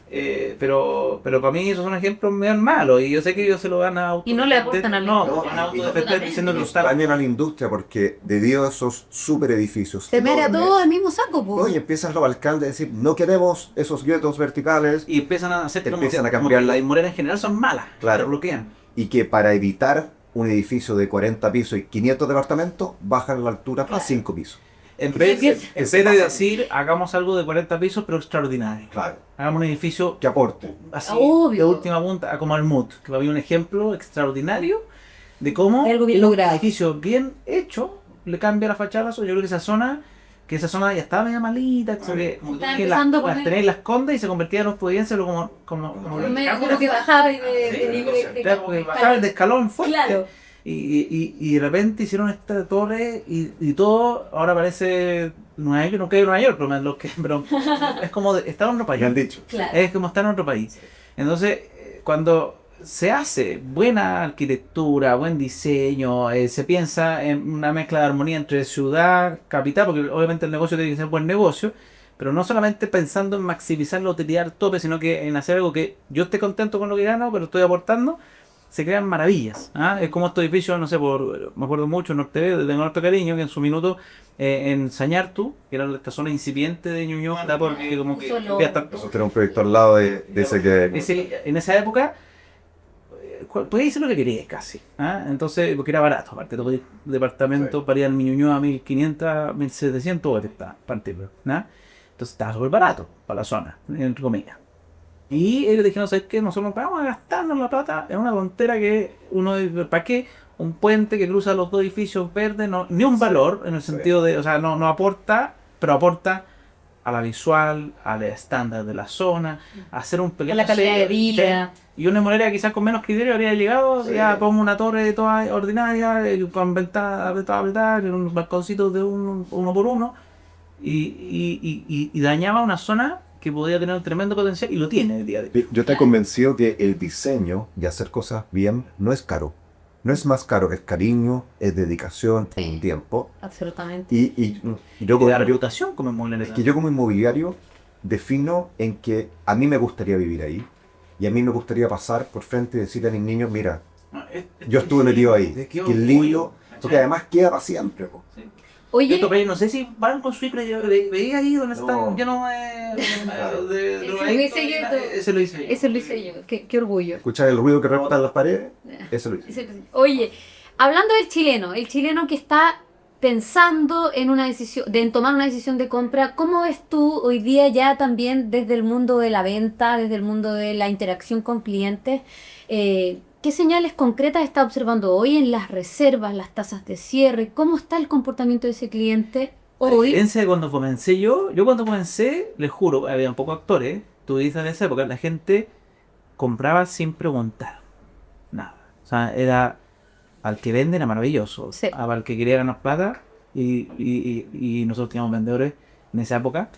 Pero para mí esos son ejemplos medio malos, y yo sé que ellos se lo van a Y no le aportan al no, van a autodefender diciendo que están... Dañan a la industria porque debido a esos super edificios Se mete a todos al mismo saco, pues. y empiezan los alcaldes a decir, no queremos esos guetos verticales, Y empiezan a hacer Empiezan a como cambiar que la- las inmobiliarias en general son malas, Claro. lo bloquean. y que para evitar un edificio de 40 pisos y 500 departamentos, bajan la altura a 5 pisos. En vez de decir, hagamos algo de 40 pisos, pero extraordinario. Claro. Hagamos un edificio Que aporte. así, Obvio. de última punta, como el MUT, que había un ejemplo extraordinario de cómo Algo bien un logrado. edificio bien hecho le cambia la fachada. Yo creo que esa zona ya estaba media malita, que empezando a poner- tenéis las condes y se convertía en los Providencia como Como que bajaba y de claro, porque bajaba el de escalón fuerte. Claro. Y de repente hicieron esta torre y todo ahora parece Nueva York, no que Nueva York, pero es como estar en otro país. Me han dicho. Claro. Es como estar en otro país. Entonces, cuando se hace buena arquitectura, buen diseño, se piensa en una mezcla de armonía entre ciudad, capital, porque obviamente el negocio tiene que ser buen negocio, pero no solamente pensando en maximizar la utilidad al tope, sino que en hacer algo que yo esté contento con lo que gano, pero estoy aportando, se crean maravillas. Es como estos edificios, no sé, me acuerdo mucho, Norte, tengo harto cariño, que en su minuto en Sañartu, que era esta zona incipiente de Ñuñoa, porque como que Solo- había hasta- Nosotros tenemos un proyecto al lado de ese que... en esa época podías hacer lo que querías casi. Entonces, porque era barato, aparte, todo el departamento para ir al Ñuñoa a 1500, 1700 horas está partido. Entonces estaba súper barato para la zona, entre comillas. Y ellos dijeron, ¿sabes qué? Nosotros vamos a gastarnos la plata en una tontera que uno dice, ¿para qué? un puente que cruza los dos edificios verdes, ni un valor en el sentido de, o sea, no aporta, pero aporta a la visual, al estándar de la zona, a hacer un pequeño... A la calidad de vida. Y una inmobiliaria quizás con menos criterio habría llegado, ya pongo una torre toda ordinaria, con ventanas apretadas, un balconcito de uno por uno, y dañaba una zona que podía tener un tremendo potencial, y lo tiene el día de hoy. Yo estoy convencido que el diseño y hacer cosas bien no es caro. No es más caro, es cariño, es dedicación, es tiempo. Absolutamente. Y yo Y como, la reputación como inmobiliaria. es que yo como inmobiliario defino en que a mí me gustaría vivir ahí y a mí me gustaría pasar por frente y decirle a mis niños, mira, yo estuve metido ahí, que lindo, porque además queda para siempre. Po. Oye, Esto, no sé si van con su hiper, veía ahí donde están llenos de ese lo hice yo. eso lo hice yo. Qué orgullo. Escuchar el ruido que rebota en las paredes, eso lo hice. Oye, hablando del chileno que está pensando en una decisión, en tomar una decisión de compra, ¿cómo ves tú hoy día ya también desde el mundo de la venta, desde el mundo de la interacción con clientes? ¿Qué señales concretas está observando hoy en las reservas, las tasas de cierre? ¿Cómo está el comportamiento de ese cliente A hoy? diferencia de cuando comencé yo cuando comencé, les juro, había un poco actores, tú dices en esa época, la gente compraba sin preguntar nada. O sea, era al que vende era maravilloso, Sí. al que quería ganar plata, y nosotros teníamos vendedores en esa época,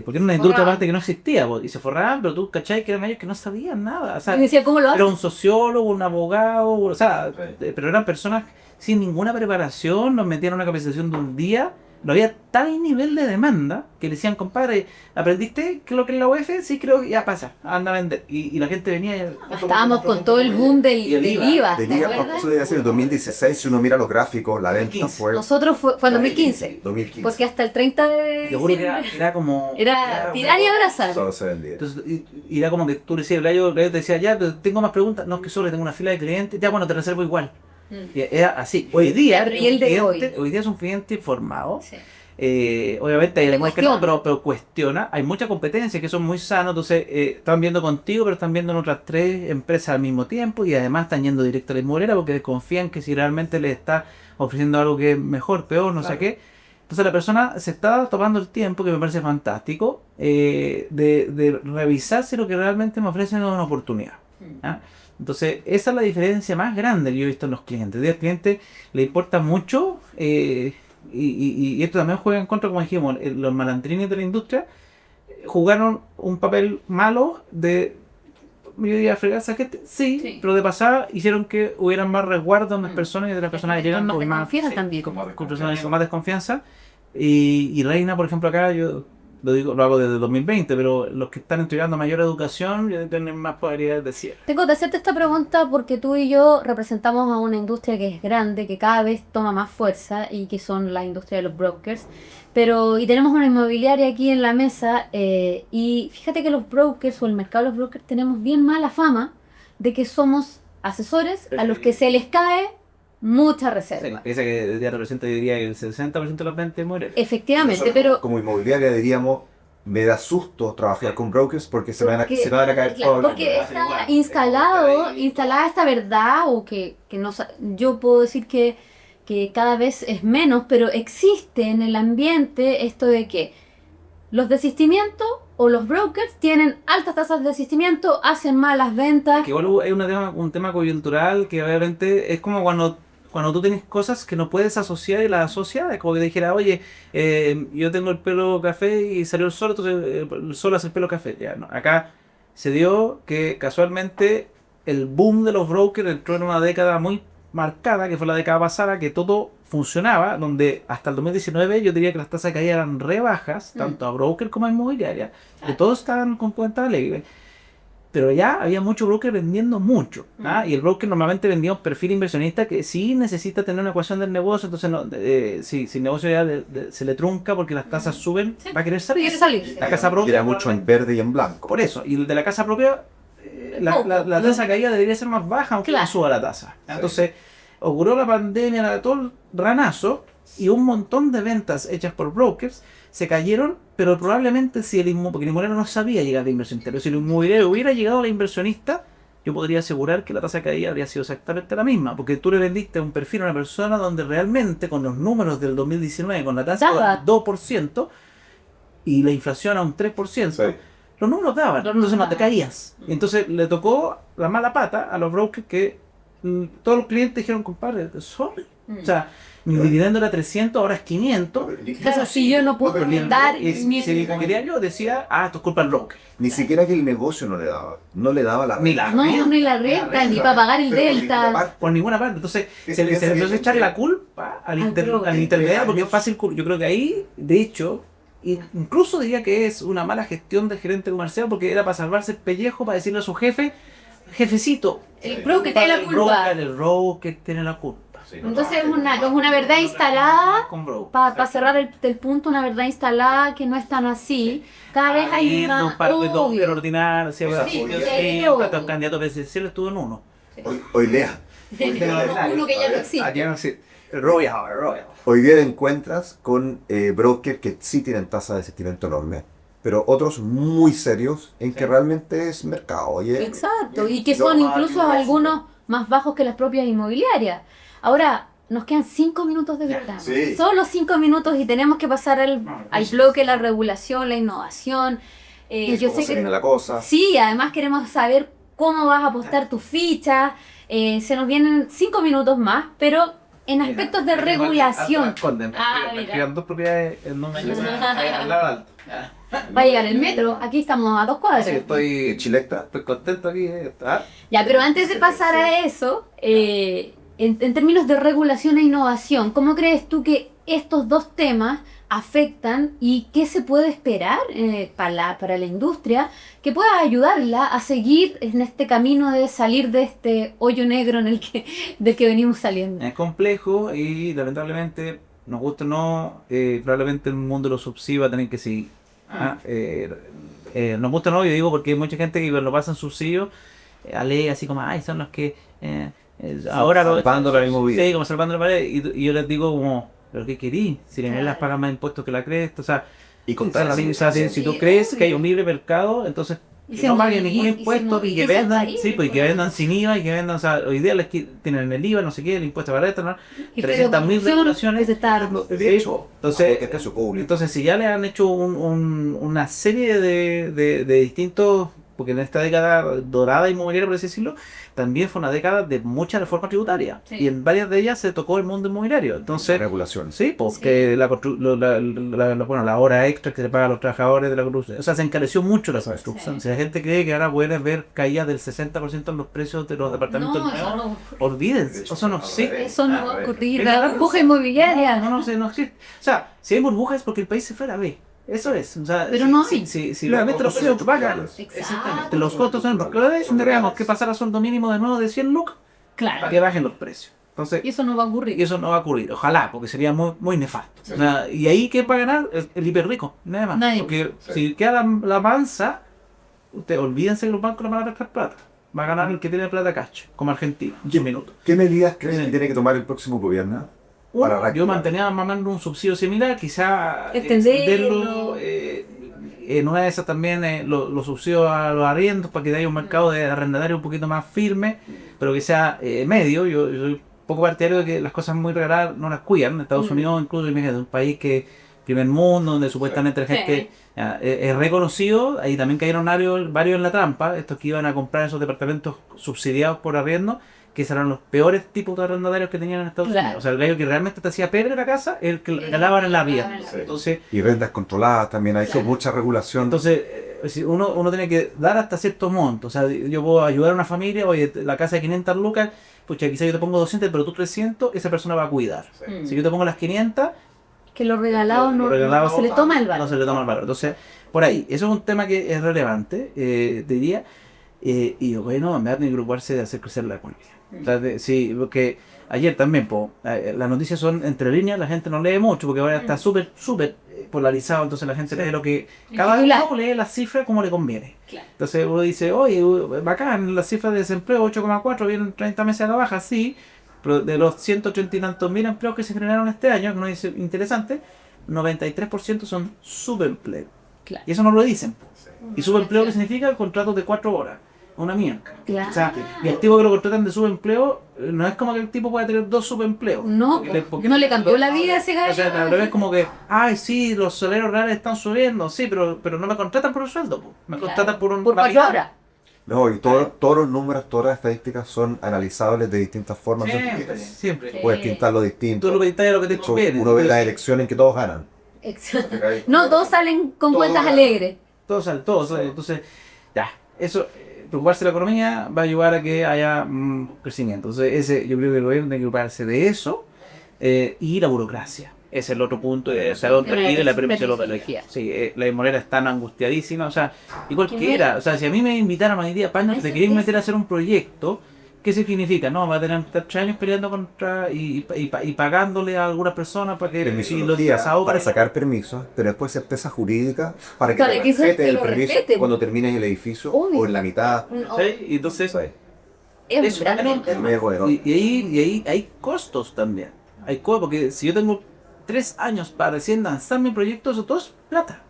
porque era una industria forraban. aparte que no existía, y se forraban, pero tú cachai que eran ellos que no sabían nada. O sea, Y decía, ¿cómo lo era hacen? un sociólogo, un abogado, o sea, pero eran personas sin ninguna preparación, nos metían en una capacitación de un día, no había tal nivel de demanda que le decían, compadre, ¿aprendiste qué es lo que es la UEF? Sí, creo que ya pasa, anda a vender. Y la gente venía y... Estábamos con todo el boom del IVA, De ¿te día, acuerdas? eso debe ser el 2016, si uno mira los gráficos, la venta 2015. fue Nosotros fue en 2015, 2015. porque hasta el 30 de Te juro que diciembre era como... era tirar y abrazar. Solo se vendía. Entonces, y era como que tú le decías, el gallo te decía, ya, pero tengo más preguntas. No, es que solo tengo una fila de clientes. Ya, bueno, te reservo igual. Y era así. Hoy día, Y el de hoy día es un cliente informado. Sí. Obviamente hay algunas que no, Cuestiona. pero cuestiona. Hay mucha competencia que son muy sanos. Entonces, están viendo contigo, pero están viendo en otras 3 empresas al mismo tiempo. Y además están yendo directo a la inmobiliaria porque desconfían que si realmente les está ofreciendo algo que es mejor, peor, no sé qué. Entonces la persona se está tomando el tiempo, que me parece fantástico, de revisar si lo que realmente me ofrecen es una oportunidad. ¿Ya? Entonces esa es la diferencia más grande que yo he visto en los clientes. Al cliente le importa mucho, y esto también juega en contra, como dijimos, los malandrines de la industria jugaron un papel malo de... Yo diría fregar a esa gente, sí, pero de pasada hicieron que hubieran más resguardo en las personas, y de las personas que llegan Más con más desconfianza también. con personas con más desconfianza. Y Reina, por ejemplo, acá yo lo hago desde 2020, pero los que están estudiando mayor educación ya tienen más probabilidades de cierre. Tengo que hacerte esta pregunta porque tú y yo representamos a una industria que es grande, que cada vez toma más fuerza y que son la industria de los brokers. Y tenemos una inmobiliaria aquí en la mesa, y fíjate que los brokers o el mercado de los brokers tenemos bien mala fama de que somos asesores a los que se les cae mucha reserva. Esa que ya representa, yo diría, el 60% de las ventas mueren. Efectivamente, Nosotros, pero como inmobiliaria diríamos, me da susto trabajar con brokers porque se van a caer claro, todos los porque demás. está instalada esta verdad, o que no, yo puedo decir que cada vez es menos, pero existe en el ambiente esto de que los desistimientos o los brokers tienen altas tasas de desistimiento, hacen malas ventas. Que igual es un tema coyuntural que obviamente es como cuando tú tienes cosas que no puedes asociar y las asocias. Es como que dijera, oye, yo tengo el pelo café y salió el sol, entonces el sol hace el pelo café. Ya, no. Acá se dio que casualmente el boom de los brokers entró en una década muy marcada, que fue la década pasada, que todo funcionaba, donde hasta el 2019 yo diría que las tasas de caída eran re bajas, tanto a broker como a inmobiliaria, que todos estaban con cuenta alegre. Pero ya había mucho broker vendiendo mucho, y el broker normalmente vendía un perfil inversionista que sí necesita tener una ecuación del negocio. Entonces si el negocio ya se le trunca porque las tasas suben, va a querer salir. La casa propia Era mucho en verde y en blanco. por eso, y el de la casa propia, la tasa de caída debería ser más baja, aunque no suba la tasa. Entonces ocurrió la pandemia, todo el ranazo, y un montón de ventas hechas por brokers se cayeron, pero probablemente porque el inmobiliario no sabía llegar de inversionista, pero si el inmobiliario hubiera llegado a la inversionista, yo podría asegurar que la tasa de caída habría sido exactamente la misma, porque tú le vendiste un perfil a una persona donde realmente con los números del 2019, con la tasa Daba. del 2% y la inflación a un 3%, Sí. los números daban, Los entonces no números te caías. Entonces le tocó la mala pata a los brokers que todos los clientes dijeron, compadre, sorry. O sea, mi dividendo era 300, ahora es 500. Claro, si yo no puedo dar Y mi... si quería yo decía, esto es culpa del broker. Ni siquiera que el negocio no le daba la Ni la No, ni la renta, ni para pagar el delta. Por ninguna parte. Entonces Sí, se le sí, empezó sí, a echar sí. la culpa al broker. intermediario porque es fácil. Yo creo que ahí, de hecho, incluso diría que es una mala gestión del gerente comercial porque era para salvarse el pellejo, para decirle a su jefe, jefecito, El broker tiene la culpa. el broker tiene la culpa. Entonces es una verdad instalada, Con broker. para cerrar el punto, una verdad instalada que no es tan así. Cada vez hay un una... par de dos obvio. ordinarios, Sí, sí, un candidato presidencial estuvo en uno. Hoy día. Uno que ya no existe. Ya no existe. Royal. Hoy día te encuentras con brokers que sí tienen tasas de desistimiento enormes, pero otros muy serios en que realmente es mercado. Exacto, y que son incluso algunos más bajos que las propias inmobiliarias. Ahora, nos quedan 5 minutos de programa. Sí. Solo 5 minutos y tenemos que pasar al bloque, la regulación, la innovación. Yo ¿Cómo sé se viene que la cosa? sí, además queremos saber cómo vas a apostar tu ficha. Se nos vienen 5 minutos más, pero en aspectos de regulación. Mira. Quedan dos propiedades en nombre al lado alto. Va a llegar el metro, aquí estamos a 2 cuadras. Sí, ¿En Chilecta? estoy contento aquí. Ya, pero antes de pasar a eso, en términos de regulación e innovación, ¿cómo crees tú que estos dos temas afectan y qué se puede esperar para la industria que pueda ayudarla a seguir en este camino de salir de este hoyo negro del que venimos saliendo? Es complejo y lamentablemente, nos gusta o no, probablemente el mundo lo subsidia va a tener que seguir. Nos gusta o no, yo digo porque hay mucha gente que cuando pasan subsidios alega así como, son los que ahora Salvando la misma vida. Sí, como salvando la pared. Y yo les digo como, ¿pero qué querís? Si las las pagan más impuestos que la cresta, o sea, Y contar la si tú crees que hay un libre mercado, entonces Y que se no paguen moviliza- ningún y se impuesto y que moviliza el vendan, país, sí, pues, y que pues. vendan sin IVA y que vendan, o sea, hoy día tienen el IVA, no sé qué, el impuesto para esto, ¿no? Y 300.000 regulaciones. que se está dando. De hecho, Entonces, es caso público. entonces, si ya le han hecho una serie de distintos, porque en esta década dorada inmobiliaria, por así decirlo, también fue una década de mucha reforma tributaria. Sí. Y en varias de ellas se tocó el mundo inmobiliario. Entonces, Regulación. sí, porque la hora extra que se paga a los trabajadores de la construcción. O sea, se encareció mucho la construcción. Sí. Si la gente cree que ahora pueden ver caídas del 60% en los precios de los departamentos No, eso nuevos, no, olvídense, eso no existe. eso no va a ocurrir. Es La verdad. burbuja inmobiliaria. No existe. O sea, si hay burbujas es porque el país se fue a la B. Eso es. O sea, Pero no hay. si realmente los precios bajan, Exacto. los costos son los que tendríamos que pasar a sueldo mínimo de nuevo de 100 lucas para Claro. que bajen los precios. Entonces, Y eso no va a ocurrir. y eso no va a ocurrir, ojalá, porque sería muy nefasto. O sea, y ahí, ¿qué va a ganar? El hiperrico, nada más. Nadie. Porque si queda la mansa, olvídense que los bancos no van a prestar plata. Va a ganar el que tiene plata cash, como Argentina, en 10 minutos. ¿Qué medidas crees que tiene que tomar el próximo gobierno? Para Yo reactivar. mantenía mamando un subsidio similar, quizá Extenderlo. en una de esas también los subsidios a los arriendos para que haya un mercado de arrendatario un poquito más firme, pero que sea medio. Yo soy un poco partidario de que las cosas muy regaladas no las cuidan. En Estados Unidos, incluso, imagínate, un país que primer mundo, donde supuestamente la gente es reconocido, ahí también cayeron varios en la trampa, estos que iban a comprar esos departamentos subsidiados por arriendo, que eran los peores tipos de arrendatarios que tenían en Estados Claro. Unidos. O sea, el gallo que realmente te hacía perder la casa, el que regalaban en la vida. Sí. Entonces, Y rentas controladas también, hay mucha regulación. si uno tiene que dar hasta cierto monto. O sea, yo puedo ayudar a una familia, oye, la casa de 500 lucas, pucha, quizá yo te pongo 200, pero tú 300, esa persona va a cuidar. Mm. Si yo te pongo las 500, Que los regalados no, regalado se le toma el no valor. se le toma el valor. Entonces, por ahí, eso es un tema que es relevante, te diría. Y bueno, me da que preocuparse de hacer crecer la economía. O sea, sí, porque ayer también, las noticias son entre líneas, la gente no lee mucho, porque ahora está súper polarizado, entonces la gente lee lo que... Cada uno lee las cifras como le conviene. Claro. Entonces uno dice, oye, bacán, las cifras de desempleo 8,4 vienen 30 meses a la baja, sí, pero de los 130 y tantos mil empleos que se generaron este año, que uno dice interesante, 93% son subempleos. Claro. Y eso no lo dicen. ¿Y subempleo qué significa? Contratos de 4 horas. una mierda. Claro. O sea, y el tipo que lo contratan de subempleo, no es como que el tipo pueda tener 2 subempleos. No, Porque no le cambió la vida a ese gallo. O sea, al revés, como que, ay, sí, los salarios reales están subiendo, sí, pero no me contratan por un sueldo, po. Me contratan por un... Por 4 horas. No, y todos los números, todas las estadísticas son analizables de distintas formas. Siempre. Sí. Puedes pintarlo distinto. Tú lo pintas a lo que te conviene. Uno ve las elecciones en que todos ganan. Exacto. No, todos salen con Todos cuentas ganan. alegres. Todos. Entonces, ya, eso, preocuparse de la economía va a ayudar a que haya crecimiento. Entonces, yo creo que el gobierno tiene que preocuparse de eso y la burocracia. Ese es el otro punto, o sea, donde pide la permiso de la Sí, la inmobiliaria están angustiadísima, o sea, y cualquiera, o sea, si a mí me invitaran hoy día, Panda, te queréis meter a hacer un proyecto, ¿qué significa? No, va a tener que estar 3 años peleando contra y pagándole a alguna persona para que Permiso y los los días tasados para sacar permisos, pero después certeza jurídica para que Para te que eso respete te el lo permiso respete. cuando termines el edificio Obvio. o en la mitad. ¿sí? Y entonces, Eso es. Es un eso, gran bueno, tema. Es bueno. y ahí hay costos también. Hay costos, porque si yo tengo 3 años para recién lanzar mi proyecto, eso todo es plata.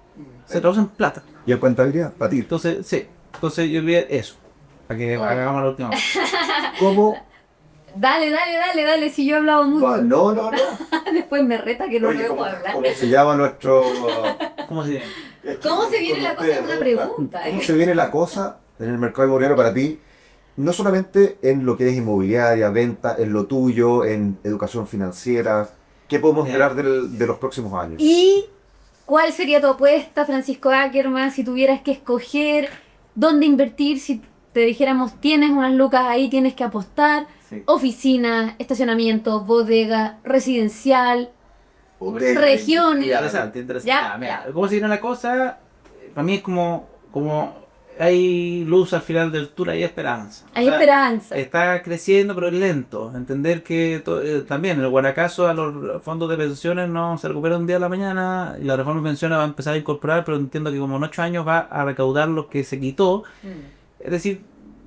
Se traduce en plata. ¿Y en contabilidad? Para ti. Entonces, sí. Entonces yo diría eso. Para que hagamos la última. ¿Cómo? Dale, si yo he hablado mucho. No, no. Después me reta que no Oye, debo ¿cómo, hablar. cómo se llama nuestro...? ¿Cómo se llama? ¿Cómo se viene la cosa? Es una pregunta. ¿Cómo se viene la cosa en el mercado inmobiliario para ti? No solamente en lo que es inmobiliaria, venta, en lo tuyo, en educación financiera. ¿Qué podemos esperar de los próximos años? ¿Y cuál sería tu apuesta, Francisco Ackerman, si tuvieras que escoger dónde invertir? Si te dijéramos, tienes unas lucas ahí, tienes que apostar. Sí. Oficinas, estacionamientos, bodega, residencial, regiones. Interesante. Ya, Mira, ya. ¿cómo se viene la cosa? Para mí es como hay luz al final del tour, hay esperanza. Hay O sea, esperanza. Está creciendo, pero es lento. Entender que también el guanacazo a los fondos de pensiones no se recupera un día a la mañana y la reforma de pensiones va a empezar a incorporar, pero entiendo que como en 8 años va a recaudar lo que se quitó. Es decir,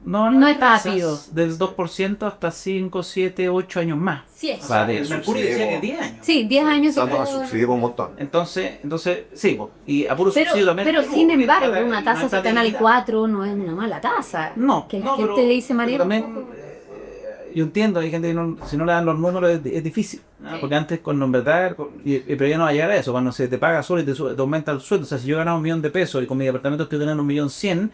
No es rápido. Del 2% hasta 5, 7, 8 años más. Sí, es. Vale, el Mercurio subsidio. decía que 10 años. Sí, 10 años. Estamos a subsidiar un montón. Entonces, sí, po, y a puro subsidio también. Pero sin embargo, una no tasa está cercana al dignidad. 4 no es una mala tasa. No, Que la no, gente pero- le dice, María. pero también, yo entiendo, hay gente que si no le dan los números es difícil. ¿no? Sí. Porque antes, cuando en verdad, pero ya no va a llegar a eso, cuando se te paga solo y te aumenta el sueldo. O sea, si yo he ganado 1.000.000 de pesos y con mi departamento estoy ganando 1.100.000,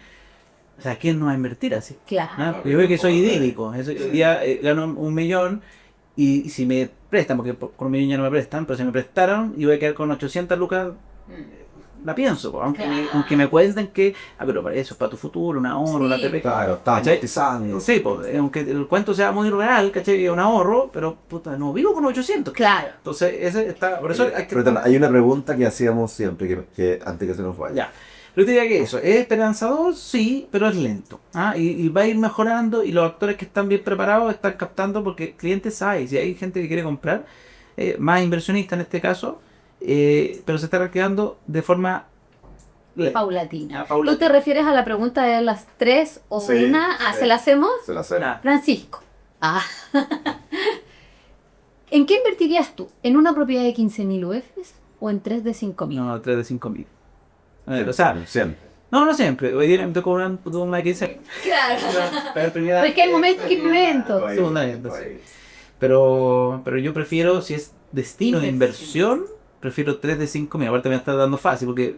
o sea, ¿quién no va a invertir así? Claro. ¿no? Yo veo que soy idílico. Hoy día gano 1.000.000 y si me prestan, porque con 1.000.000 ya no me prestan, pero si me prestaron y voy a quedar con 800 lucas, la pienso, po, aunque me cuenten que, pero para eso es para tu futuro, un ahorro, Sí. una TP. Claro, está ¿Cachai? amortizando. Sí, pues, aunque el cuento sea muy real, ¿cachai? Un ahorro, pero puta, no vivo con 800. Claro. Entonces, ese está, por eso hay que... Pero hay una pregunta que hacíamos siempre, que antes que se nos vaya. Ya. Yo te diría que eso, es esperanzador, sí, pero es lento. ¿ah? Y va a ir mejorando y los actores que están bien preparados están captando porque clientes hay, si hay gente que quiere comprar, más inversionista en este caso, pero se está quedando de forma Paulatina. paulatina. ¿Tú te refieres a la pregunta de las 3 o Sí, una? Ah, sí. ¿se la hacemos? Se la hace. Nah. Francisco. Ah. ¿En qué invertirías tú? ¿En una propiedad de 15.000 UFs o en 3 de 5.000? No, 3 de 5.000. O sea, Siempre. no siempre. Hoy día me estoy cobrando una de 15. Claro. Pero primera- Porque hay momentos y momentos. Segunda vez, sí. Pero yo prefiero, si es destino de inversión, prefiero 3 de 5.000. Aparte me está dando fácil, porque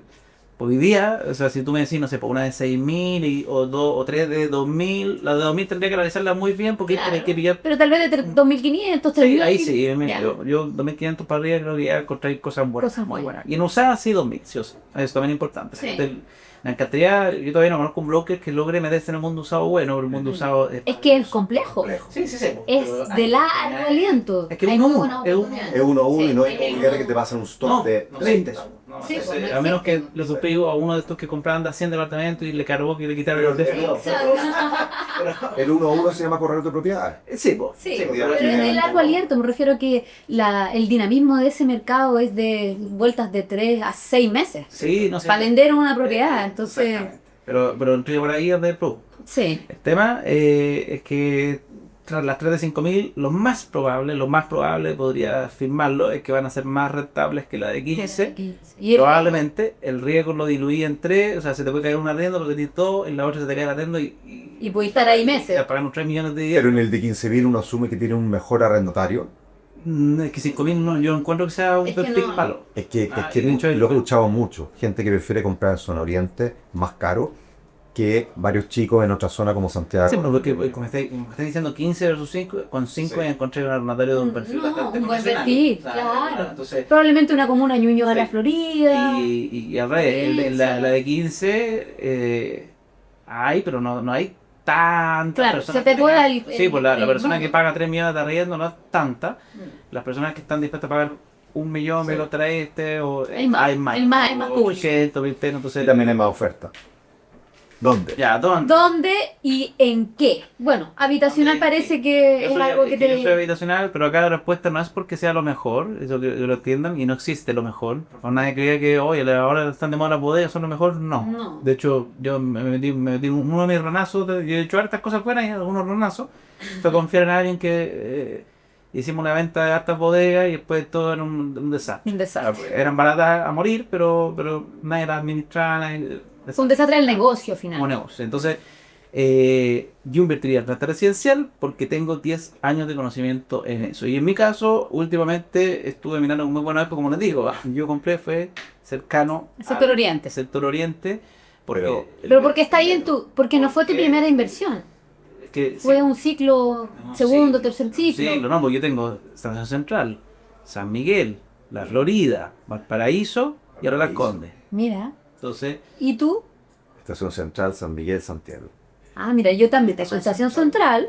hoy día, o sea, si tú me decís, no sé, por una de 6.000 o 3 de 2.000, la de 2.000 tendría que analizarla muy bien porque Claro. hay que pillar. Pero tal vez de 2.500, 3.000. Sí, ahí sí, Ya. yo 2.500 para arriba creo que ya encontré cosas buenas. Cosas muy buenas. buenas. Y en usada sí 2.000, sí o sí. Eso también es importante. Sí. Me encantaría, yo todavía no conozco un broker que logre meterse en el mundo usado bueno, pero el mundo usado Es que es complejo. Sí. Es de largo aliento. Es que Hay uno a muy uno, buenas es uno. oportunidades. Es uno a uno Sí, y no es hay el obligar uno. que te pasen un stop No, de no 30. sí, Sí, pues, no a menos que existe. le suscribo a uno de estos que compraban de 100 departamentos y le cargó que le quitaron los déficits. El uno a uno se llama correr de propiedad. Sí, pues. Sí, Sí, pero sí, es de sí. largo aliento. Me refiero a que el dinamismo de ese mercado es de vueltas de 3 a 6 meses. Sí, no sé. Para vender una propiedad. Entonces, Exactamente. Pero entre por ahí es del producto. sí. El tema es que tras las 3 de 5.000, lo más probable, podría afirmarlo, es que van a ser más rentables que la de 15. Y el- Probablemente el riesgo lo diluía en 3, o sea, se te puede caer un arriendo, lo tenés todo, en la otra se te cae el arriendo y Y puede estar ahí meses. Pagamos 3 millones de días. Pero en el de 15.000 uno asume que tiene un mejor arrendatario. Es que 5.000 no, yo encuentro que sea un Es que perfil no. malo. Es que de hecho, lo he escuchado mucho. Gente que prefiere comprar en zona oriente más caro que varios chicos en otra zona como Santiago. Sí, porque como estáis diciendo 15 versus 5, con 5 Sí. encontré un arrendatario de un perfil No, bastante un buen profesional. perfil, O sea, claro. Entonces, Probablemente una comuna Ñuñoa de la Sí. Florida. y al revés, la de 15 hay, pero no hay tantas Claro, personas. se te que puede tengan- el- Sí, pues la el persona mundo. que paga 3 millones de arriendo no es tanta. Las personas que están dispuestas a pagar 1 millón, Sí. me lo traiste, o Hay más, hay más público. 800, 1.000, Y entonces. también hay más oferta. ¿Dónde? Ya, ¿dónde? ¿Dónde y en qué? Bueno, habitacional ¿Dónde? parece que Yo es soy- algo que Yo soy te... habitacional, pero acá la respuesta no es porque sea lo mejor, eso que lo entiendan, y no existe lo mejor. O nadie cree que, oye, ahora están de moda las bodegas, son lo mejor. No. No. De hecho, yo me metí uno de mis ranazos, yo he hecho hartas cosas buenas y algunos ranazos. Fue confiar en alguien que hicimos una venta de hartas bodegas y después todo era un desastre. Un desastre. Eran baratas a morir, pero nadie las administraba, Fue un desastre el negocio al final. como negocio. Entonces, yo invertiría en renta residencial porque tengo 10 años de conocimiento en eso. Y en mi caso, últimamente estuve mirando con muy buena época, como les digo, yo compré, fue cercano El sector al oriente. sector oriente. Porque, Pero porque está ahí en tu... Porque no fue tu primera inversión. que, Fue un ciclo, segundo, tercer ciclo. Sí, no, porque yo tengo Estación Central, San Miguel, La Florida, Valparaíso y ahora Las Condes. Mira. Entonces, ¿Y tú? Estación Central, San Miguel, Santiago. Ah, mira, yo también tengo Estación Central,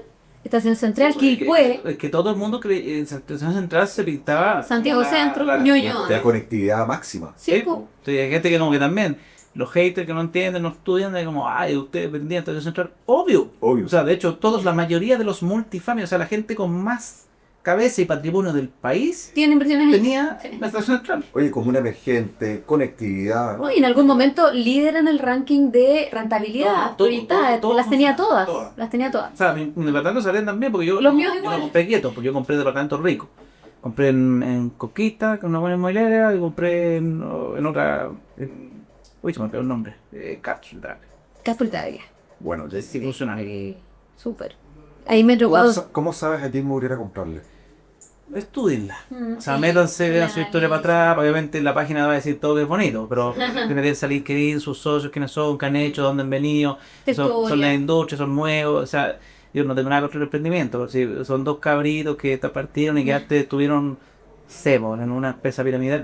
Quilpué, es que todo el mundo cree en Estación Central se pintaba Santiago Centro, Te da Ñuñoa. conectividad máxima. Sí, po. Sí, hay gente que no, que también, los haters que no entienden, no estudian, de como, ay, ustedes vendían Estación Central. Obvio. Obvio. O sea, de hecho, la mayoría de los multifamilies, o sea, la gente con más cabeza y patrimonio del país, Tiene inversiones ahí. tenía Sí. la Estación Central. Oye, comuna emergente, conectividad. No, y en algún momento lideran el ranking de rentabilidad, Todo, proyectada, todo las tenía funciona, todas, todas. las tenía todas. O sea, mi departamento salen también porque yo, Los míos yo igual. no compré quieto, porque yo compré departamento rico. Compré en Conquista, con una buena inmobiliaria, y compré en otra. Uy, se me olvidó el nombre. Capsultable. Capultaria. Bueno, sí funciona. Súper. Ahí me he ¿Cómo, robado. cómo sabes a quién me voy a comprarle? Estudienla. O sea, Sí, métanse, vean la su historia para atrás. Obviamente la página va a decir todo que es bonito, pero tienen que salir LinkedIn, sus socios, quiénes son, qué han hecho, dónde han venido, son Historia. las industrias, son nuevos. O sea, yo no tengo nada contra el emprendimiento. Sí, son dos cabritos que partieron y que antes tuvieron cebo en una empresa piramidal.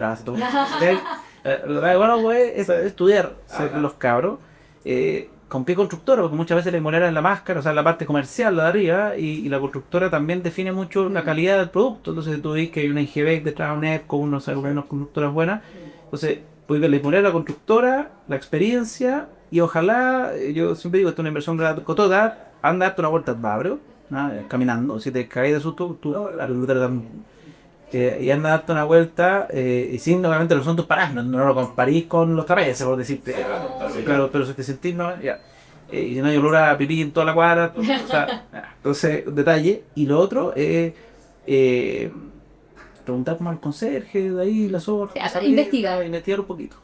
Bueno, pues, es estudiar ser los cabros. ¿Con qué constructora? Porque muchas veces la inmobiliaria es la máscara, o sea, la parte comercial, la de arriba, y la constructora también define mucho la calidad del producto. Entonces tú ves que hay una IGB detrás, una EPCO, unas constructoras buenas. Entonces, puedes ver la inmobiliaria, la constructora, la experiencia, y ojalá, yo siempre digo, esto es una inversión toda, anda, darte una vuelta al barrio, ¿no? Caminando. Si te caes de susto, y anda a darte una vuelta, y sin obviamente los son tus parajes, no lo comparís con los trapecios, por decirte, claro, pero si te sentís, no, ya. Y si no hay olor a pipí en toda la cuadra, o sea, entonces, un detalle. Y lo otro es preguntar como al conserje de ahí, la zorra, Sí, investigar. investigar un poquito.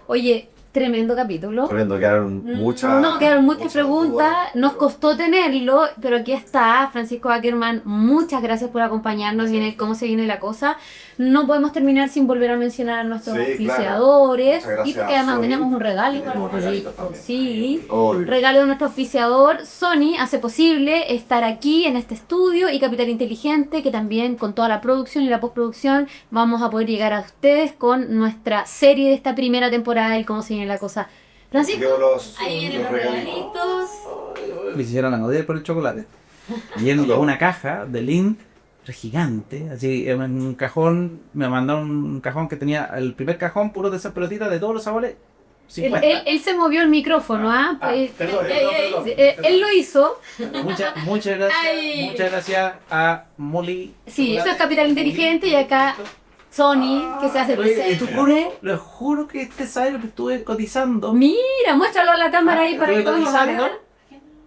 Oye, tremendo capítulo. Tremendo, quedaron muchas. No, quedaron muchas preguntas, nos costó tenerlo, pero aquí está Francisco Ackerman. Muchas gracias por acompañarnos y en el cómo se viene la cosa. No podemos terminar sin volver a mencionar a nuestros Sí, auspiciadores. claro. Muchas Y gracias, porque además Sony. tenemos un regalo. Tenemos un regalito también. Sí. Obvio. Regalo de nuestro auspiciador. Sony hace posible estar aquí en este estudio y Capital Inteligente, que también con toda la producción y la postproducción vamos a poder llegar a ustedes con nuestra serie de esta primera temporada del cómo se viene la cosa. Francisco, Yo ahí vienen los regalitos. Me hicieron la novedad por el chocolate. Y en una caja de Link gigante, así en un cajón, me mandaron un cajón que tenía el primer cajón puro de esas pelotitas de todos los sabores. 50. Él se movió el micrófono, ¿ah? Perdón. Él lo hizo. Muchas gracias. Ay. Muchas gracias a Molly. Sí, eso es Capital Inteligente y acá Sony, que se hace Oye, presente. les juro que este sabe lo que estuve cotizando. Mira, muéstralo a la cámara ahí para que Estuve todos lo cotizando. vean.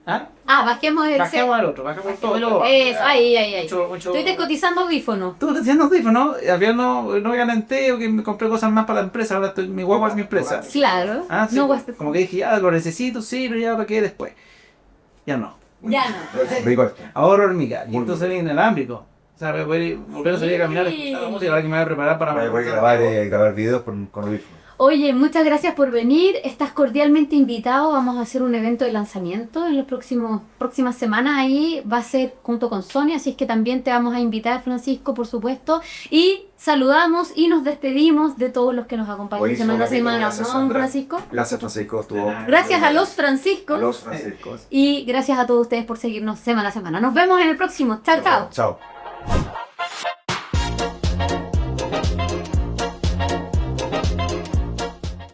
¿Ah? Ah, bajemos el Bajemos al otro, bajemos todo. Eso, ahí. Mucho- Estoy descotizando audífonos. Estuve haciendo audífonos, había no gané o que me compré cosas más para la empresa, ahora mi guagua es mi empresa. Claro. Ah, sí, No, como que dije, ya lo necesito, sí, pero ya lo que después. Ya no. Ya no. Rico esto. Ahora hormiga. Y Muy entonces viene inalámbrico. O sea, voy a poder volver a salir a caminar, escuchar la música, ahora que me voy a preparar para... Voy a grabar videos con audífonos. Oye, muchas gracias por venir. Estás cordialmente invitado. Vamos a hacer un evento de lanzamiento en las próximas semanas. Ahí va a ser junto con Sonia, así es que también te vamos a invitar, Francisco, por supuesto. Y saludamos y nos despedimos de todos los que nos acompañan Buenísimo, semana a semana. gracias, ¿No, Sandra. Francisco? Gracias, Francisco. Estuvo... Gracias a los Franciscos. A los Franciscos. Y gracias a todos ustedes por seguirnos semana a semana. Nos vemos en el próximo. Chao, chao. Chao.